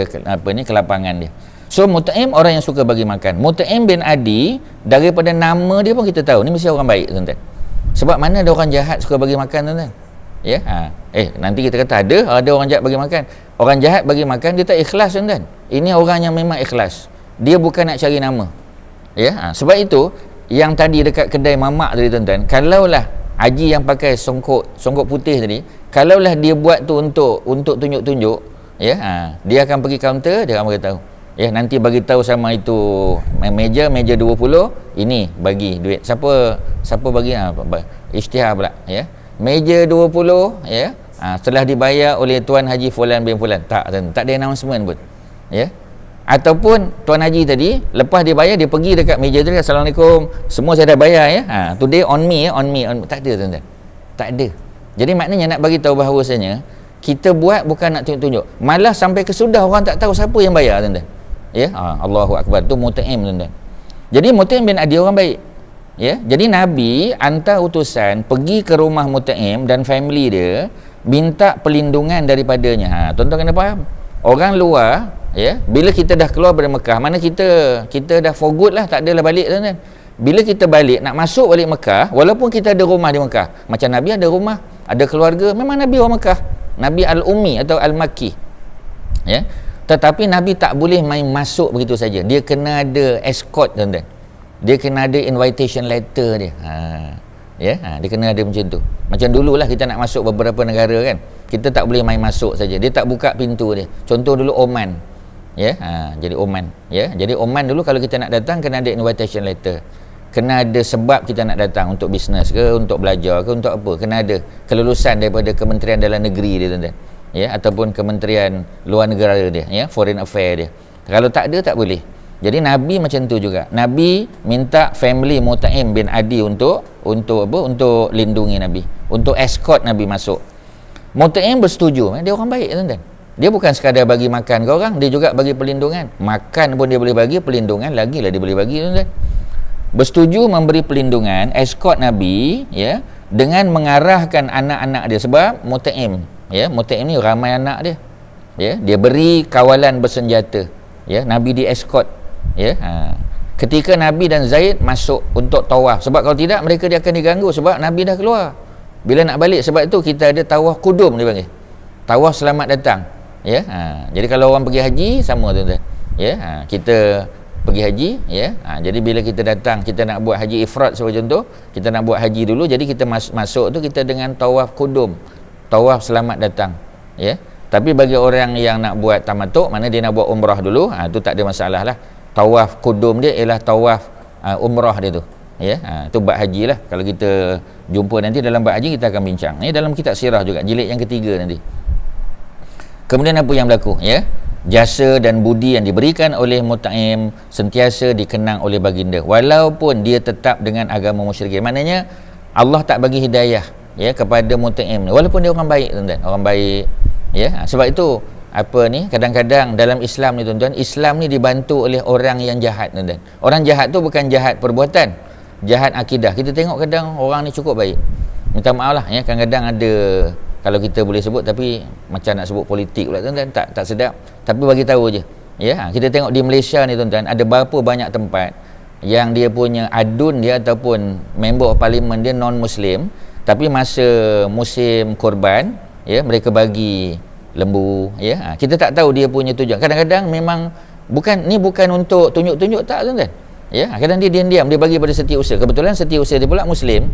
kelapangan dia. So muta'im orang yang suka bagi makan. Muta'im bin Adi, daripada nama dia pun kita tahu ni mesti orang baik tuan-tuan. Sebab mana ada orang jahat suka bagi makan tuan-tuan ya. Nanti kita kata ada orang jahat bagi makan. Orang jahat bagi makan dia tak ikhlas tuan-tuan. Ini orang yang memang ikhlas, dia bukan nak cari nama ya. Sebab itu yang tadi dekat kedai mamak tadi tuan-tuan, kalaulah haji yang pakai songkok putih tadi, kalaulah dia buat tu untuk tunjuk-tunjuk ya, dia akan pergi kaunter, dia akan beritahu ya, nanti bagi tahu sama itu meja 20, ini bagi duit siapa bagi isytihar pula ya, meja 20 ya, setelah dibayar oleh Tuan Haji Fulan bin Fulan. Tak ada announcement pun ya. Ataupun Tuan Haji tadi lepas dia bayar, dia pergi dekat meja tu, Assalamualaikum, semua saya dah bayar ya, today on me. Tak ada tuan-tuan, tak ada. Jadi maknanya nak bagi tahu bahawasanya kita buat bukan nak tunjuk-tunjuk, malah sampai kesudah orang tak tahu siapa yang bayar tuan-tuan ya. Allahu akbar, tu muta'im tuan-tuan. Jadi Muta'im bin Adi orang baik ya. Jadi Nabi hantar utusan pergi ke rumah Muta'im dan family dia, minta perlindungan daripadanya. Tuan-tuan kena faham, orang luar ya, bila kita dah keluar dari Mekah, mana kita dah for good lah, tak adalah balik tuan-tuan. Bila kita balik, nak masuk balik Mekah, walaupun kita ada rumah di Mekah, macam Nabi ada rumah, ada keluarga, memang Nabi orang Mekah, Nabi Al-Ummi atau Al-Makki ya. Tetapi Nabi tak boleh main masuk begitu saja, dia kena ada escort tuan-tuan, dia kena ada invitation letter dia ya. Dia kena ada macam tu. Macam dululah kita nak masuk beberapa negara kan, kita tak boleh main masuk saja, dia tak buka pintu dia. Contoh dulu Oman ya, jadi Oman ya, jadi Oman dulu kalau kita nak datang kena ada invitation letter, kena ada sebab kita nak datang, untuk bisnes ke, untuk belajar ke, untuk apa, kena ada kelulusan daripada Kementerian Dalam Negeri dia tuan-tuan ya, ataupun Kementerian Luar Negara dia ya, Foreign Affairs dia. Kalau tak ada tak boleh. Jadi Nabi macam tu juga, Nabi minta family Muta'im bin Adi untuk apa, untuk lindungi Nabi, untuk escort Nabi masuk. Muta'im bersetuju, dia orang baik tuan-tuan. Dia bukan sekadar bagi makan ke orang, dia juga bagi perlindungan. Makan pun dia boleh bagi, perlindungan lagilah dia boleh bagi tuan-tuan. Bersetuju memberi perlindungan, escort Nabi ya, dengan mengarahkan anak-anak dia. Sebab Muta'im ya, Muta'im ni ramai anak dia ya, dia beri kawalan bersenjata ya, Nabi di escort ya. Ketika Nabi dan Zaid masuk untuk tawaf, sebab kalau tidak mereka dia akan diganggu, sebab Nabi dah keluar bila nak balik. Sebab itu kita ada tawaf kudum dia panggil, tawaf selamat datang ya. Jadi kalau orang pergi haji sama tuan-tuan ya, kita pergi haji ya, jadi bila kita datang, kita nak buat haji ifrad sebagai contoh, kita nak buat haji dulu, jadi kita masuk tu kita dengan tawaf kudum, tawaf selamat datang ya. Tapi bagi orang yang nak buat tamatuk, mana dia nak buat umrah dulu, tu tak ada masalah lah. Tawaf kudum dia ialah tawaf umrah dia tu. Ya, tu bab haji lah. Kalau kita jumpa nanti dalam bab haji kita akan bincang. Ini dalam kitab sirah juga, jilid yang ketiga nanti. Kemudian apa yang berlaku? Ya, jasa dan budi yang diberikan oleh Mut'im sentiasa dikenang oleh baginda walaupun dia tetap dengan agama musyrikin. Maknanya Allah tak bagi hidayah ya kepada Mut'im walaupun dia orang baik, tuan-tuan, orang baik ya. Sebab itu apa ni, kadang-kadang dalam Islam ni, tuan-tuan, Islam ni dibantu oleh orang yang jahat, tuan-tuan. Orang jahat tu bukan jahat perbuatan, jahat akidah. Kita tengok kadang orang ni cukup baik, minta maaf lah ya, kadang-kadang ada, kalau kita boleh sebut, tapi macam nak sebut politik pula, tuan-tuan, tak sedap, tapi bagi tahu je ya. Kita tengok di Malaysia ni, tuan-tuan, ada berapa banyak tempat yang dia punya adun dia ataupun member parlimen dia non muslim, tapi masa musim korban ya, mereka bagi lembu ya. Kita tak tahu dia punya tujuan. Kadang-kadang memang bukan untuk tunjuk-tunjuk, tak, tuan-tuan ya. Kadang dia diam-diam, dia bagi pada setiausaha. Kebetulan setiausaha dia pula muslim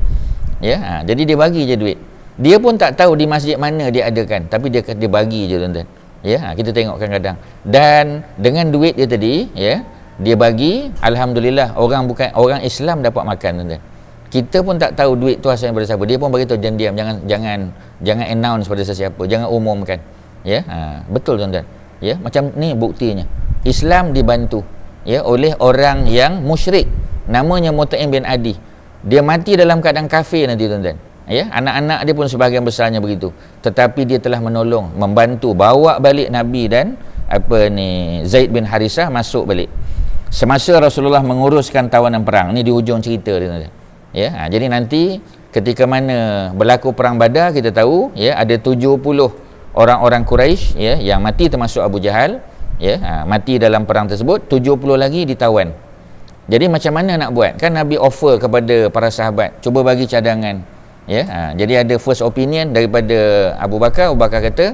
ya. Jadi dia bagi je duit. Dia pun tak tahu di masjid mana dia adakan, tapi dia bagi je, tuan-tuan ya. Kita tengok kadang-kadang, dan dengan duit dia tadi ya, dia bagi, alhamdulillah, orang Islam dapat makan, tuan-tuan. Kita pun tak tahu duit tu asal daripada siapa. Dia pun bagi tahu, diam-diam, jangan announce pada sesiapa, jangan umumkan ya. Betul, tuan-tuan ya. Macam ni buktinya Islam dibantu ya oleh orang yang musyrik, namanya Mut'im bin Adi. Dia mati dalam keadaan kafir nanti, tuan-tuan ya. Anak-anak dia pun sebahagian besarnya begitu, tetapi dia telah menolong, membantu bawa balik Nabi dan Zaid bin Harisah masuk balik semasa Rasulullah menguruskan tawanan perang. Ni di hujung cerita dia, tuan-tuan ya. Jadi nanti ketika mana berlaku perang Badar, kita tahu ya, ada 70 orang-orang Quraisy ya yang mati, termasuk Abu Jahal ya. Mati dalam perang tersebut, 70 lagi ditawan. Jadi macam mana nak buat? Kan Nabi offer kepada para sahabat, cuba bagi cadangan ya. Jadi ada first opinion daripada Abu Bakar. Abu Bakar kata,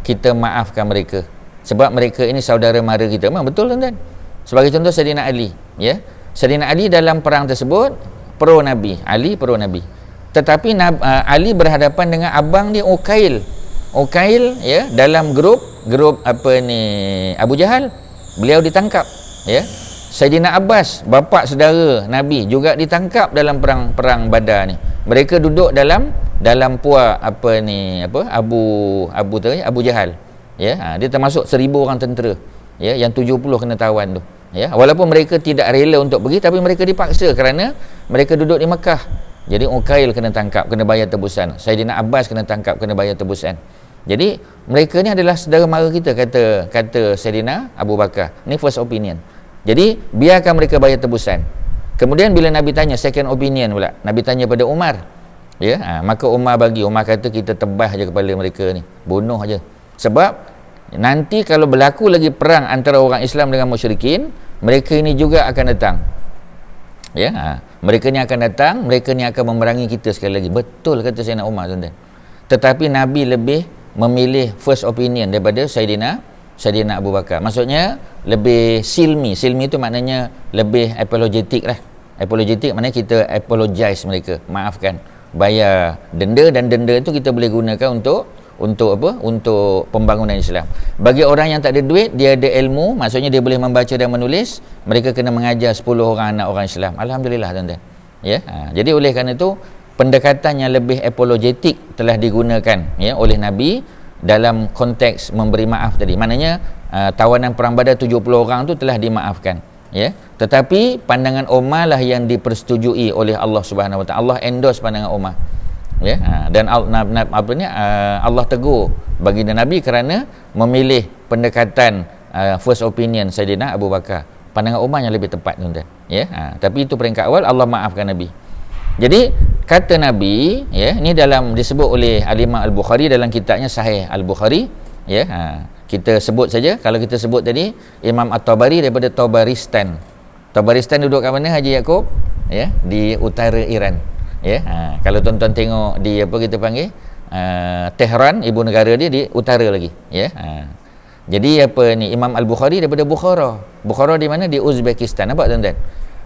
kita maafkan mereka sebab mereka ini saudara mara kita. Memang betul, tuan-tuan. Sebagai contoh, Saidina Ali ya. Saidina Ali dalam perang tersebut pro Nabi, Ali pro Nabi. Tetapi Ali berhadapan dengan abang dia Uqail ya, dalam grup Abu Jahal. Beliau ditangkap ya. Saidina Abbas, bapa saudara Nabi, juga ditangkap dalam perang Badar ni. Mereka duduk dalam puak Abu Jahal ya. Dia termasuk 1000 orang tentera ya, yang 70 kena tawan tu ya. Walaupun mereka tidak rela untuk pergi, tapi mereka dipaksa kerana mereka duduk di Mekah. Jadi Uqail kena tangkap, kena bayar tebusan. Saidina Abbas kena tangkap, kena bayar tebusan. Jadi mereka ni adalah saudara mara kita, kata Saidina Abu Bakar. Ni first opinion. Jadi biarkan mereka bayar tebusan. Kemudian bila Nabi tanya second opinion pula, Nabi tanya pada Umar ya. Maka Umar kata, kita tebas je kepala mereka ni, bunuh je. Sebab nanti kalau berlaku lagi perang antara orang Islam dengan musyrikin, mereka ini juga akan datang ya. Mereka ni akan datang, mereka ni akan memerangi kita sekali lagi. Betul kata Sayyidina Umar, tuan-tuan. Tetapi Nabi lebih memilih first opinion daripada Saidina Abu Bakar. Maksudnya lebih silmi itu maknanya lebih apologetik lah. Apologetik maknanya kita apologize mereka, maafkan, bayar denda, dan denda itu kita boleh gunakan untuk pembangunan Islam. Bagi orang yang tak ada duit, dia ada ilmu, maksudnya dia boleh membaca dan menulis, mereka kena mengajar 10 orang anak orang Islam. Alhamdulillah, tuan-tuan ya. Jadi oleh kerana itu, pendekatan yang lebih apologetik telah digunakan ya oleh Nabi dalam konteks memberi maaf tadi. Maknanya tawanan perang Badar 70 orang tu telah dimaafkan ya. Tetapi pandangan Umar lah yang dipersetujui oleh Allah Subhanahu Wa Taala. Allah endorse pandangan Umar ya. Dan Allah tegur baginda Nabi kerana memilih pendekatan first opinion Saidina Abu Bakar. Pandangan Umar yang lebih tepat, tuan-tuan ya. Tapi itu peringkat awal, Allah maafkan Nabi. Jadi kata Nabi ya, ni disebut oleh Al-Imam Al-Bukhari dalam kitabnya Sahih Al-Bukhari ya. Kita sebut saja, kalau kita sebut tadi Imam At-Tabari daripada Tabaristan. Tabaristan duduk kat mana, Haji Yaakob ya? Di utara Iran ya. Kalau tuan-tuan tengok di kita panggil Tehran, ibu negara dia di utara lagi ya. Jadi Imam Al-Bukhari daripada Bukhara di mana? Di Uzbekistan. Nampak, tuan-tuan?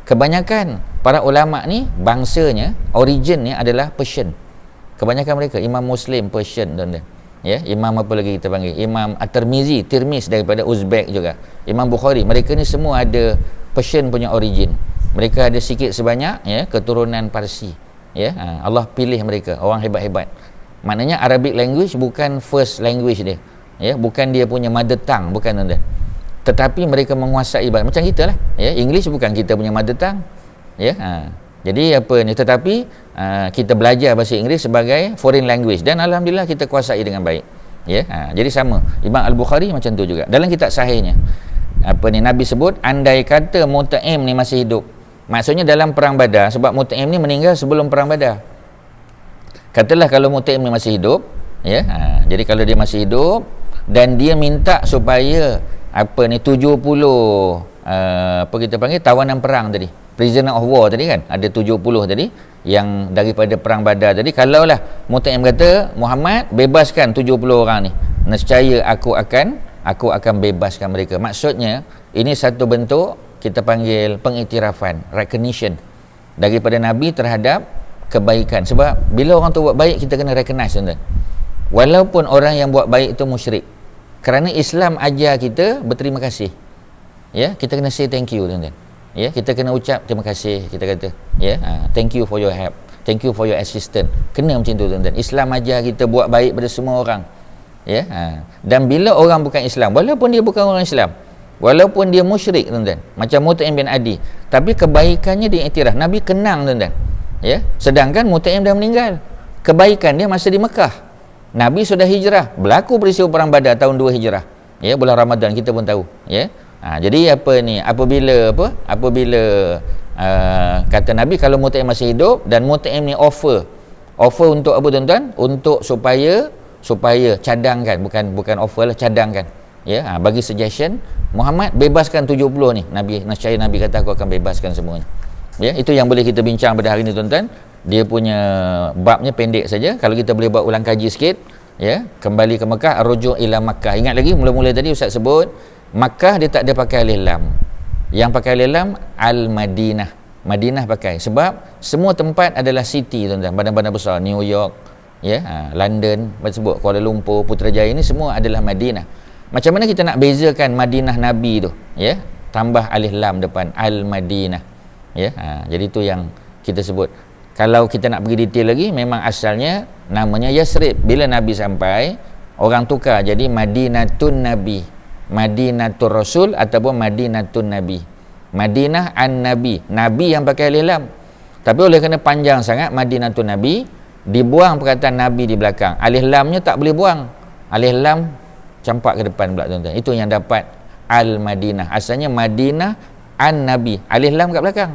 Kebanyakan para ulama ni bangsanya, originnya adalah Persian. Kebanyakan mereka Imam Muslim Persian, tuan-tuan ya. Imam apa lagi kita panggil, Imam At-Tirmizi, Tirmiz daripada Uzbek juga. Imam Bukhari, mereka ni semua ada Persian punya origin Mereka ada sikit sebanyak ya keturunan Parsi. Ya, Allah pilih mereka orang hebat-hebat. Maknanya Arabic language bukan first language dia. Ya, bukan dia punya mother tongue, bukan tuan-tuan. Tetapi mereka menguasai bahasa macam kita lah. Ya, English bukan kita punya mother tongue. Ya, jadi apa ni, tetapi kita belajar bahasa Inggeris sebagai foreign language dan alhamdulillah kita kuasai dengan baik. Ya, jadi sama. Imam Al-Bukhari macam tu juga. Dalam kitab sahihnya apa ni Nabi sebut andai kata Mut'im ni masih hidup. Maksudnya dalam perang Badar, sebab Mut'im ni meninggal sebelum perang Badar. Katalah kalau Mut'im ni masih hidup, ya. Jadi kalau dia masih hidup dan dia minta supaya apa ni 70 apa kita panggil tawanan perang tadi, prisoner of war tadi kan, ada 70 tadi yang daripada perang Badar tadi. Kalaulah Mut'im kata Muhammad bebaskan 70 orang ni, nescaya aku akan bebaskan mereka. Maksudnya ini satu bentuk kita panggil pengiktirafan, recognition daripada Nabi terhadap kebaikan. Sebab bila orang tu buat baik, kita kena recognize, tuan-tuan. Walaupun orang yang buat baik itu musyrik, kerana Islam ajar kita berterima kasih. Ya, kita kena say thank you, tuan-tuan. Ya, kita kena ucap terima kasih, kita kata ya, thank you for your help, thank you for your assistance. Kena macam tu, tuan-tuan. Islam ajar kita buat baik pada semua orang. Ya, dan bila orang bukan Islam, walaupun dia bukan orang Islam, walaupun dia musyrik, tuan-tuan, macam Mut'im bin Adi, tapi kebaikannya diiktiraf. Nabi kenang, tuan-tuan. Ya, sedangkan Mut'im dah meninggal, kebaikan dia masa di Mekah. Nabi sudah hijrah, berlaku peristiwa perang Badar tahun 2 hijrah. Ya, bulan Ramadan kita pun tahu. Ya, jadi apa ni, apabila kata Nabi kalau Mut'im masih hidup dan Mut'im ni offer untuk apa, tuan-tuan? Untuk supaya cadangkan, bukan offer lah, cadangkan. Ya, bagi suggestion Muhammad bebaskan 70 ni. Nabi kata aku akan bebaskan semuanya. Ya, itu yang boleh kita bincang pada hari ini, tuan-tuan. Dia punya babnya pendek saja. Kalau kita boleh buat ulang kaji sikit, ya, kembali ke Mekah, ar-ruju' ila Makkah. Ingat lagi mula-mula tadi Ustaz sebut Makkah dia tak ada pakai alif lam. Yang pakai alif lam Al-Madinah. Madinah pakai sebab semua tempat adalah city, tuan-tuan. Badan-badan besar, New York, ya, London, sebut Kuala Lumpur, Putrajaya, ini semua adalah Madinah. Macam mana kita nak bezakan Madinah Nabi tu, ya, tambah alif lam depan Al-Madinah. Ya, jadi itu yang kita sebut. Kalau kita nak pergi detail lagi, memang asalnya namanya Yasrib. Bila Nabi sampai, orang tukar jadi Madinatun Nabi, Madinatul Rasul ataupun Madinatun Nabi. Madinah An-Nabi, Nabi yang pakai alif lam. Tapi oleh kerana panjang sangat Madinatun Nabi, dibuang perkataan Nabi di belakang. Alif lamnya tak boleh buang. Alif lam campak ke depan pula, tuan-tuan. Itu yang dapat Al-Madinah. Asalnya Madinah An-Nabi, alif lam kat belakang.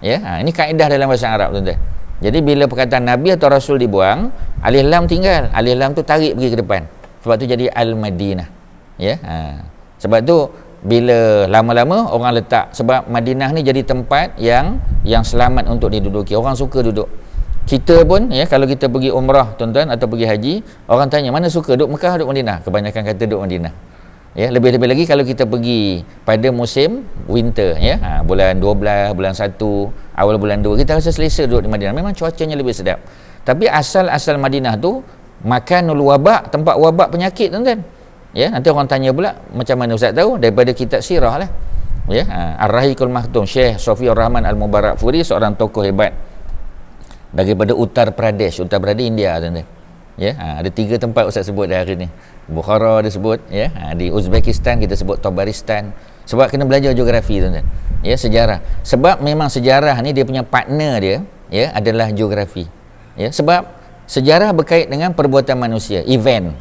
Ya, ini kaedah dalam bahasa Arab, tuan-tuan. Jadi bila perkataan Nabi atau Rasul dibuang, alif lam tinggal. Alif lam tu tarik pergi ke depan. Sebab tu jadi Al-Madinah. Ya, sebab tu bila lama-lama orang letak, sebab Madinah ni jadi tempat yang selamat untuk diduduki. Orang suka duduk. Kita pun, ya, kalau kita pergi umrah, tuan-tuan, atau pergi haji, orang tanya mana suka, duduk Mekah, duduk Madinah? Kebanyakan kata duduk Madinah. Ya, lebih-lebih lagi kalau kita pergi pada musim winter, ya, bulan 12, bulan 1, awal bulan 2, kita rasa selesa duduk di Madinah. Memang cuacanya lebih sedap. Tapi asal Madinah tu makanul wabak, tempat wabak penyakit, tuan-tuan. Ya, nanti orang tanya pula macam mana Ustaz tahu? Daripada kitab sirah lah. Ya, Ar-Rahiqul Maktum, Syekh Sofiur Rahman Al-Mubarakfuri, seorang tokoh hebat daripada Uttar Pradesh, India, tuan-tuan. Ya, ada 3 tempat Ustaz sebut dah hari ni. Bukhara dia sebut, ya, di Uzbekistan kita sebut Tabaristan. Sebab kena belajar geografi, tuan-tuan. Ya, sejarah. Sebab memang sejarah ni dia punya partner dia, ya, adalah geografi. Ya, sebab sejarah berkait dengan perbuatan manusia, event.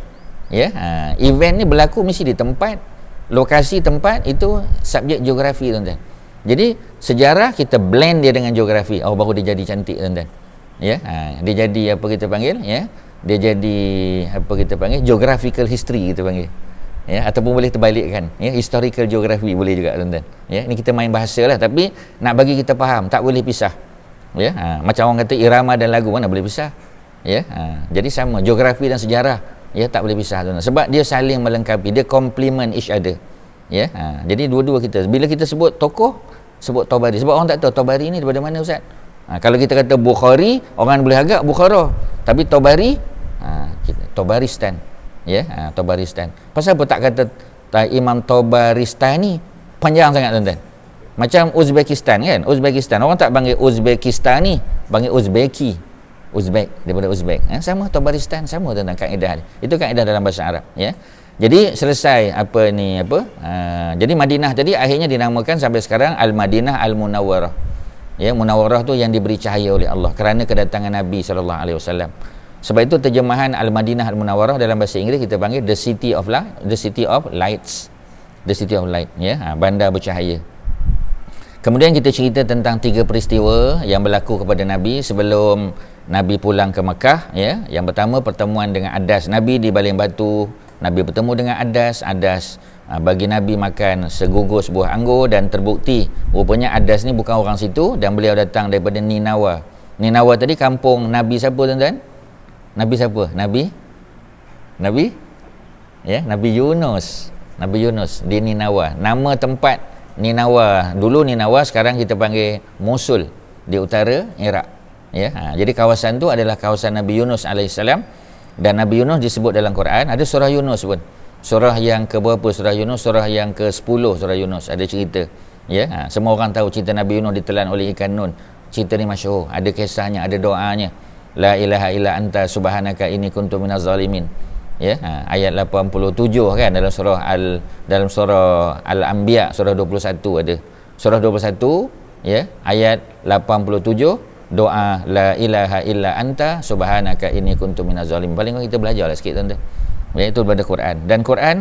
Ya, event ni berlaku mesti di tempat, lokasi tempat itu subjek geografi, tuan-tuan. Jadi sejarah kita blend dia dengan geografi. Oh, baru dia jadi cantik, tuan-tuan. Ya, dia jadi apa kita panggil, ya, dia jadi apa kita panggil geographical history kita panggil, ya, ataupun boleh terbalikkan, ya, historical geography boleh juga, tuan-tuan. Ya, ini kita main bahasa lah, tapi nak bagi kita faham tak boleh pisah. Ya, macam orang kata irama dan lagu mana boleh pisah. Ya, jadi sama geografi dan sejarah, ya, tak boleh pisah, tuan-tuan, sebab dia saling melengkapi, dia complement each other. Ya, jadi dua-dua kita bila kita sebut tokoh, sebut Tabari, sebab orang tak tahu Tabari ni daripada mana, Ustaz. Kalau kita kata Bukhari, orang boleh agak Bukhara, tapi Tabari, Tabaristan. Ya, Tabaristan. Pasal apa tak kata Imam Tabaristani? Panjang sangat, tuan-tuan. Macam Uzbekistan kan, Uzbekistan orang tak panggil Uzbekistan ni, panggil Uzbeki, Uzbek, daripada Uzbek. Sama Tabaristan, sama tentang kaedah. Itu kaedah dalam bahasa Arab, ya. Jadi selesai jadi Madinah tadi akhirnya dinamakan sampai sekarang Al-Madinah Al-Munawwarah. Ya, Munawwarah tu yang diberi cahaya oleh Allah kerana kedatangan Nabi sallallahu alaihi wasallam. Sebab itu terjemahan Al-Madinah Al-Munawwarah dalam bahasa Inggeris kita panggil the city of light, the city of lights, the city of light, ya, bandar bercahaya. Kemudian kita cerita tentang 3 peristiwa yang berlaku kepada Nabi sebelum Nabi pulang ke Mekah, ya. Yang pertama pertemuan dengan Adas Nabi di baling batu. Nabi bertemu dengan Adas bagi Nabi makan segugus buah anggur dan terbukti rupanya Adas ni bukan orang situ dan beliau datang daripada Ninawa. Ninawa tadi kampung Nabi siapa tuan-tuan? Nabi siapa? Nabi ya, Nabi Yunus. Nabi Yunus di Ninawa. Nama tempat Ninawa, dulu Ninawa, sekarang kita panggil Mosul di utara Iraq, ya. Jadi kawasan tu adalah kawasan Nabi Yunus alaihissalam. Dan Nabi Yunus disebut dalam Quran, ada surah Yunus pun. Surah yang ke berapa surah Yunus? Surah yang ke-10 surah Yunus ada cerita. Ya, semua orang tahu cerita Nabi Yunus ditelan oleh ikan nun. Cerita ni masyhur, ada kisahnya, ada doanya. La ilaha illa anta subhanaka inni kuntu minaz zalimin. Ya, ayat 87 kan dalam surah Al-Anbiya surah 21 ada. Surah 21 ya, ayat 87 doa la ilaha illa anta subhanaka inni kuntu minaz zalimin. Paling kita belajarlah sikit tuan-tuan. Ya, itu daripada Quran. Dan Quran,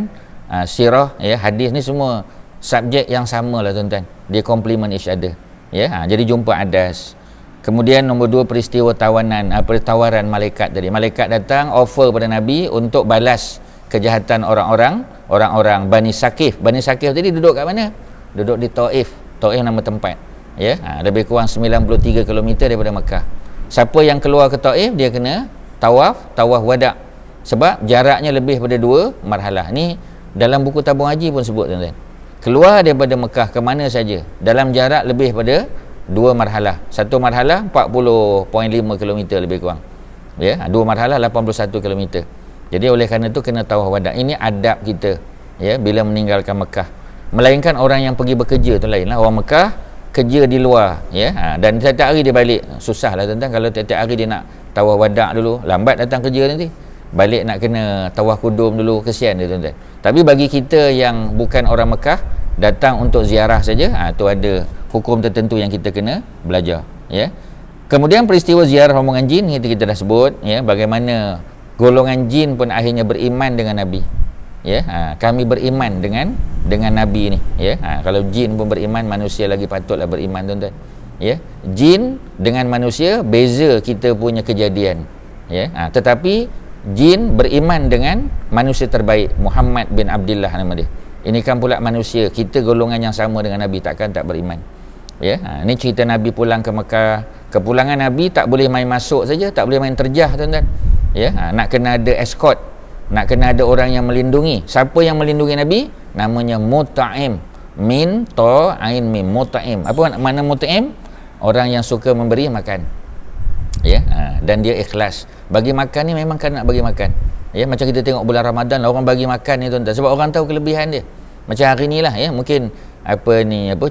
sirah, ya, hadis ni semua subjek yang sama lah tuan-tuan. Dia complement each other. Ya, jadi jumpa Adas. Kemudian nombor 2 peristiwa tawaran malaikat tadi. Malaikat datang offer pada Nabi untuk balas kejahatan orang-orang Bani Saqif. Bani Saqif tadi duduk kat mana? Duduk di Taif. Taif nama tempat. Ya, lebih kurang 93 km daripada Mekah. Siapa yang keluar ke Taif dia kena tawaf wada. Sebab jaraknya lebih pada 2 marhalah. Ni dalam buku tabung haji pun sebut tuan-tuan. Keluar daripada Mekah ke mana saja dalam jarak lebih pada 2 marhalah. Satu marhalah 40.5 km lebih kurang. Ya, 2 marhalah 81 km. Jadi oleh kerana itu kena tawaf wada. Ini adab kita, ya, bila meninggalkan Mekah. Melainkan orang yang pergi bekerja tu lainlah. Orang Mekah kerja di luar, ya, dan setiap hari dia balik. Susah lah tuan-tuan kalau tiap-tiap hari dia nak tawaf wada dulu, lambat datang kerja nanti, balik nak kena tawaf kudum dulu, kesian dia tuan-tuan. Tapi bagi kita yang bukan orang Mekah, datang untuk ziarah saja, tu ada hukum tertentu yang kita kena belajar, ya. Kemudian peristiwa ziarah rombongan jin kita dah sebut, ya, bagaimana golongan jin pun akhirnya beriman dengan Nabi. Ya, kami beriman dengan Nabi ni, ya. Kalau jin pun beriman, manusia lagi patutlah beriman tuan-tuan. Ya, jin dengan manusia beza kita punya kejadian, ya. Tetapi jin beriman dengan manusia terbaik, Muhammad bin Abdullah nama dia. Ini kan pula manusia, kita golongan yang sama dengan Nabi, takkan tak beriman. Ya, ini cerita Nabi pulang ke Mekah. Kepulangan Nabi tak boleh main masuk saja, tak boleh main terjah tuan-tuan. Ya, nak kena ada escort, nak kena ada orang yang melindungi. Siapa yang melindungi Nabi? Namanya Mut'im. Min ta ain mim, Mut'im. Apa makna Mut'im? Orang yang suka memberi makan. Ya, dan dia ikhlas. Bagi makan ni memang kan nak bagi makan. Ya, macam kita tengok bulan Ramadan lah, orang bagi makan ni tuan-tuan, sebab orang tahu kelebihan dia. Macam hari ni lah, ya, mungkin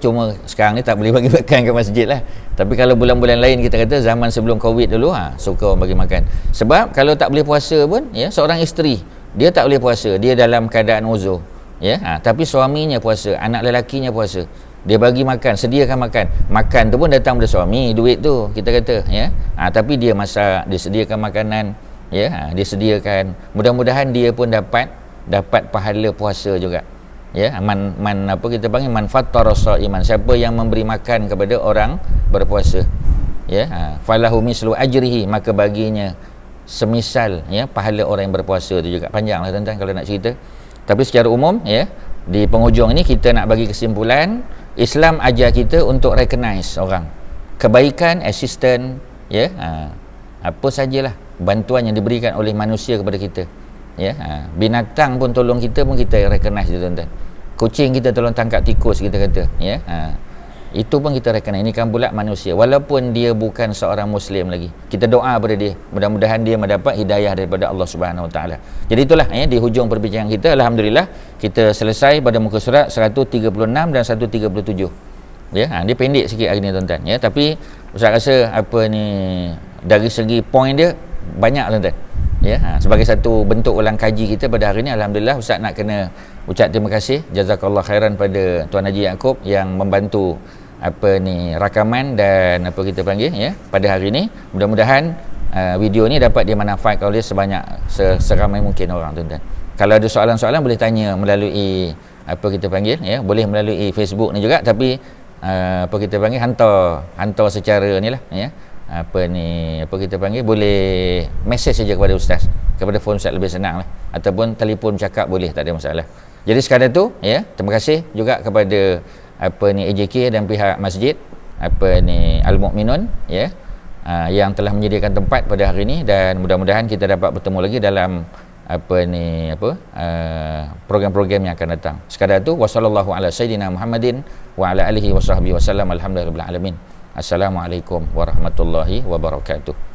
cuma sekarang ni tak boleh bagi makan ke masjid lah. Tapi kalau bulan-bulan lain kita kata zaman sebelum Covid dulu, suka orang bagi makan. Sebab kalau tak boleh puasa pun, ya, seorang isteri dia tak boleh puasa, dia dalam keadaan uzur, ya, tapi suaminya puasa, anak lelakinya puasa, dia bagi makan, sediakan makan tu pun datang dari suami, duit tu kita kata, ya, tapi dia masak, dia sediakan makanan, ya, dia sediakan, mudah-mudahan dia pun dapat pahala puasa juga. Ya, kita panggil man fattara shaiman, siapa yang memberi makan kepada orang berpuasa, ya, falahu mislu ajrihi, maka baginya semisal, ya, pahala orang yang berpuasa tu juga. Panjanglah tuan-tuan kalau nak cerita, tapi secara umum, ya, di penghujung ini kita nak bagi kesimpulan, Islam ajar kita untuk recognize orang, kebaikan, assistant, ya, apa sajalah bantuan yang diberikan oleh manusia kepada kita. Ya, binatang pun tolong kita pun kita recognize dia tuan-tuan. Kucing kita tolong tangkap tikus kita kata, ya, itu pun kita recognize. Ini kan pula manusia, walaupun dia bukan seorang Muslim lagi, kita doa pada dia, mudah-mudahan dia mendapat hidayah daripada Allah Subhanahu Wa Taala. Jadi itulah, ya, di hujung perbincangan kita, alhamdulillah kita selesai pada muka surat 136 dan 137. ya. Dia pendek sikit hari ni tuan-tuan ya, tapi Ustaz rasa apa ni dari segi point dia banyak tuan-tuan ya. Sebagai satu bentuk ulang kaji kita pada hari ni, alhamdulillah Ustaz nak kena ucap terima kasih jazakallah khairan pada Tuan Haji Yaakob yang membantu apa ni rakaman dan apa kita panggil ya pada hari ni. Mudah-mudahan video ni dapat dimanfaatkan oleh seramai mungkin orang tuan-tuan. Kalau ada soalan-soalan boleh tanya melalui apa kita panggil ya, boleh melalui Facebook ni juga, tapi apa kita panggil hantar secara ni lah ya, apa kita panggil, boleh mesej saja kepada ustaz, kepada phone ustaz lebih senang lah, ataupun telefon cakap boleh, tak ada masalah. Jadi sekadar tu ya, terima kasih juga kepada apa ni AJK dan pihak masjid apa ni Al-Mukminun ya, yang telah menyediakan tempat pada hari ini, dan mudah-mudahan kita dapat bertemu lagi dalam program-program yang akan datang. Sekadar tu, wassallallahu ala sayyidina Muhammadin wa ala alihi wasahbihi wasallam, alhamdulillahirabbil alamin. Assalamualaikum warahmatullahi wabarakatuh.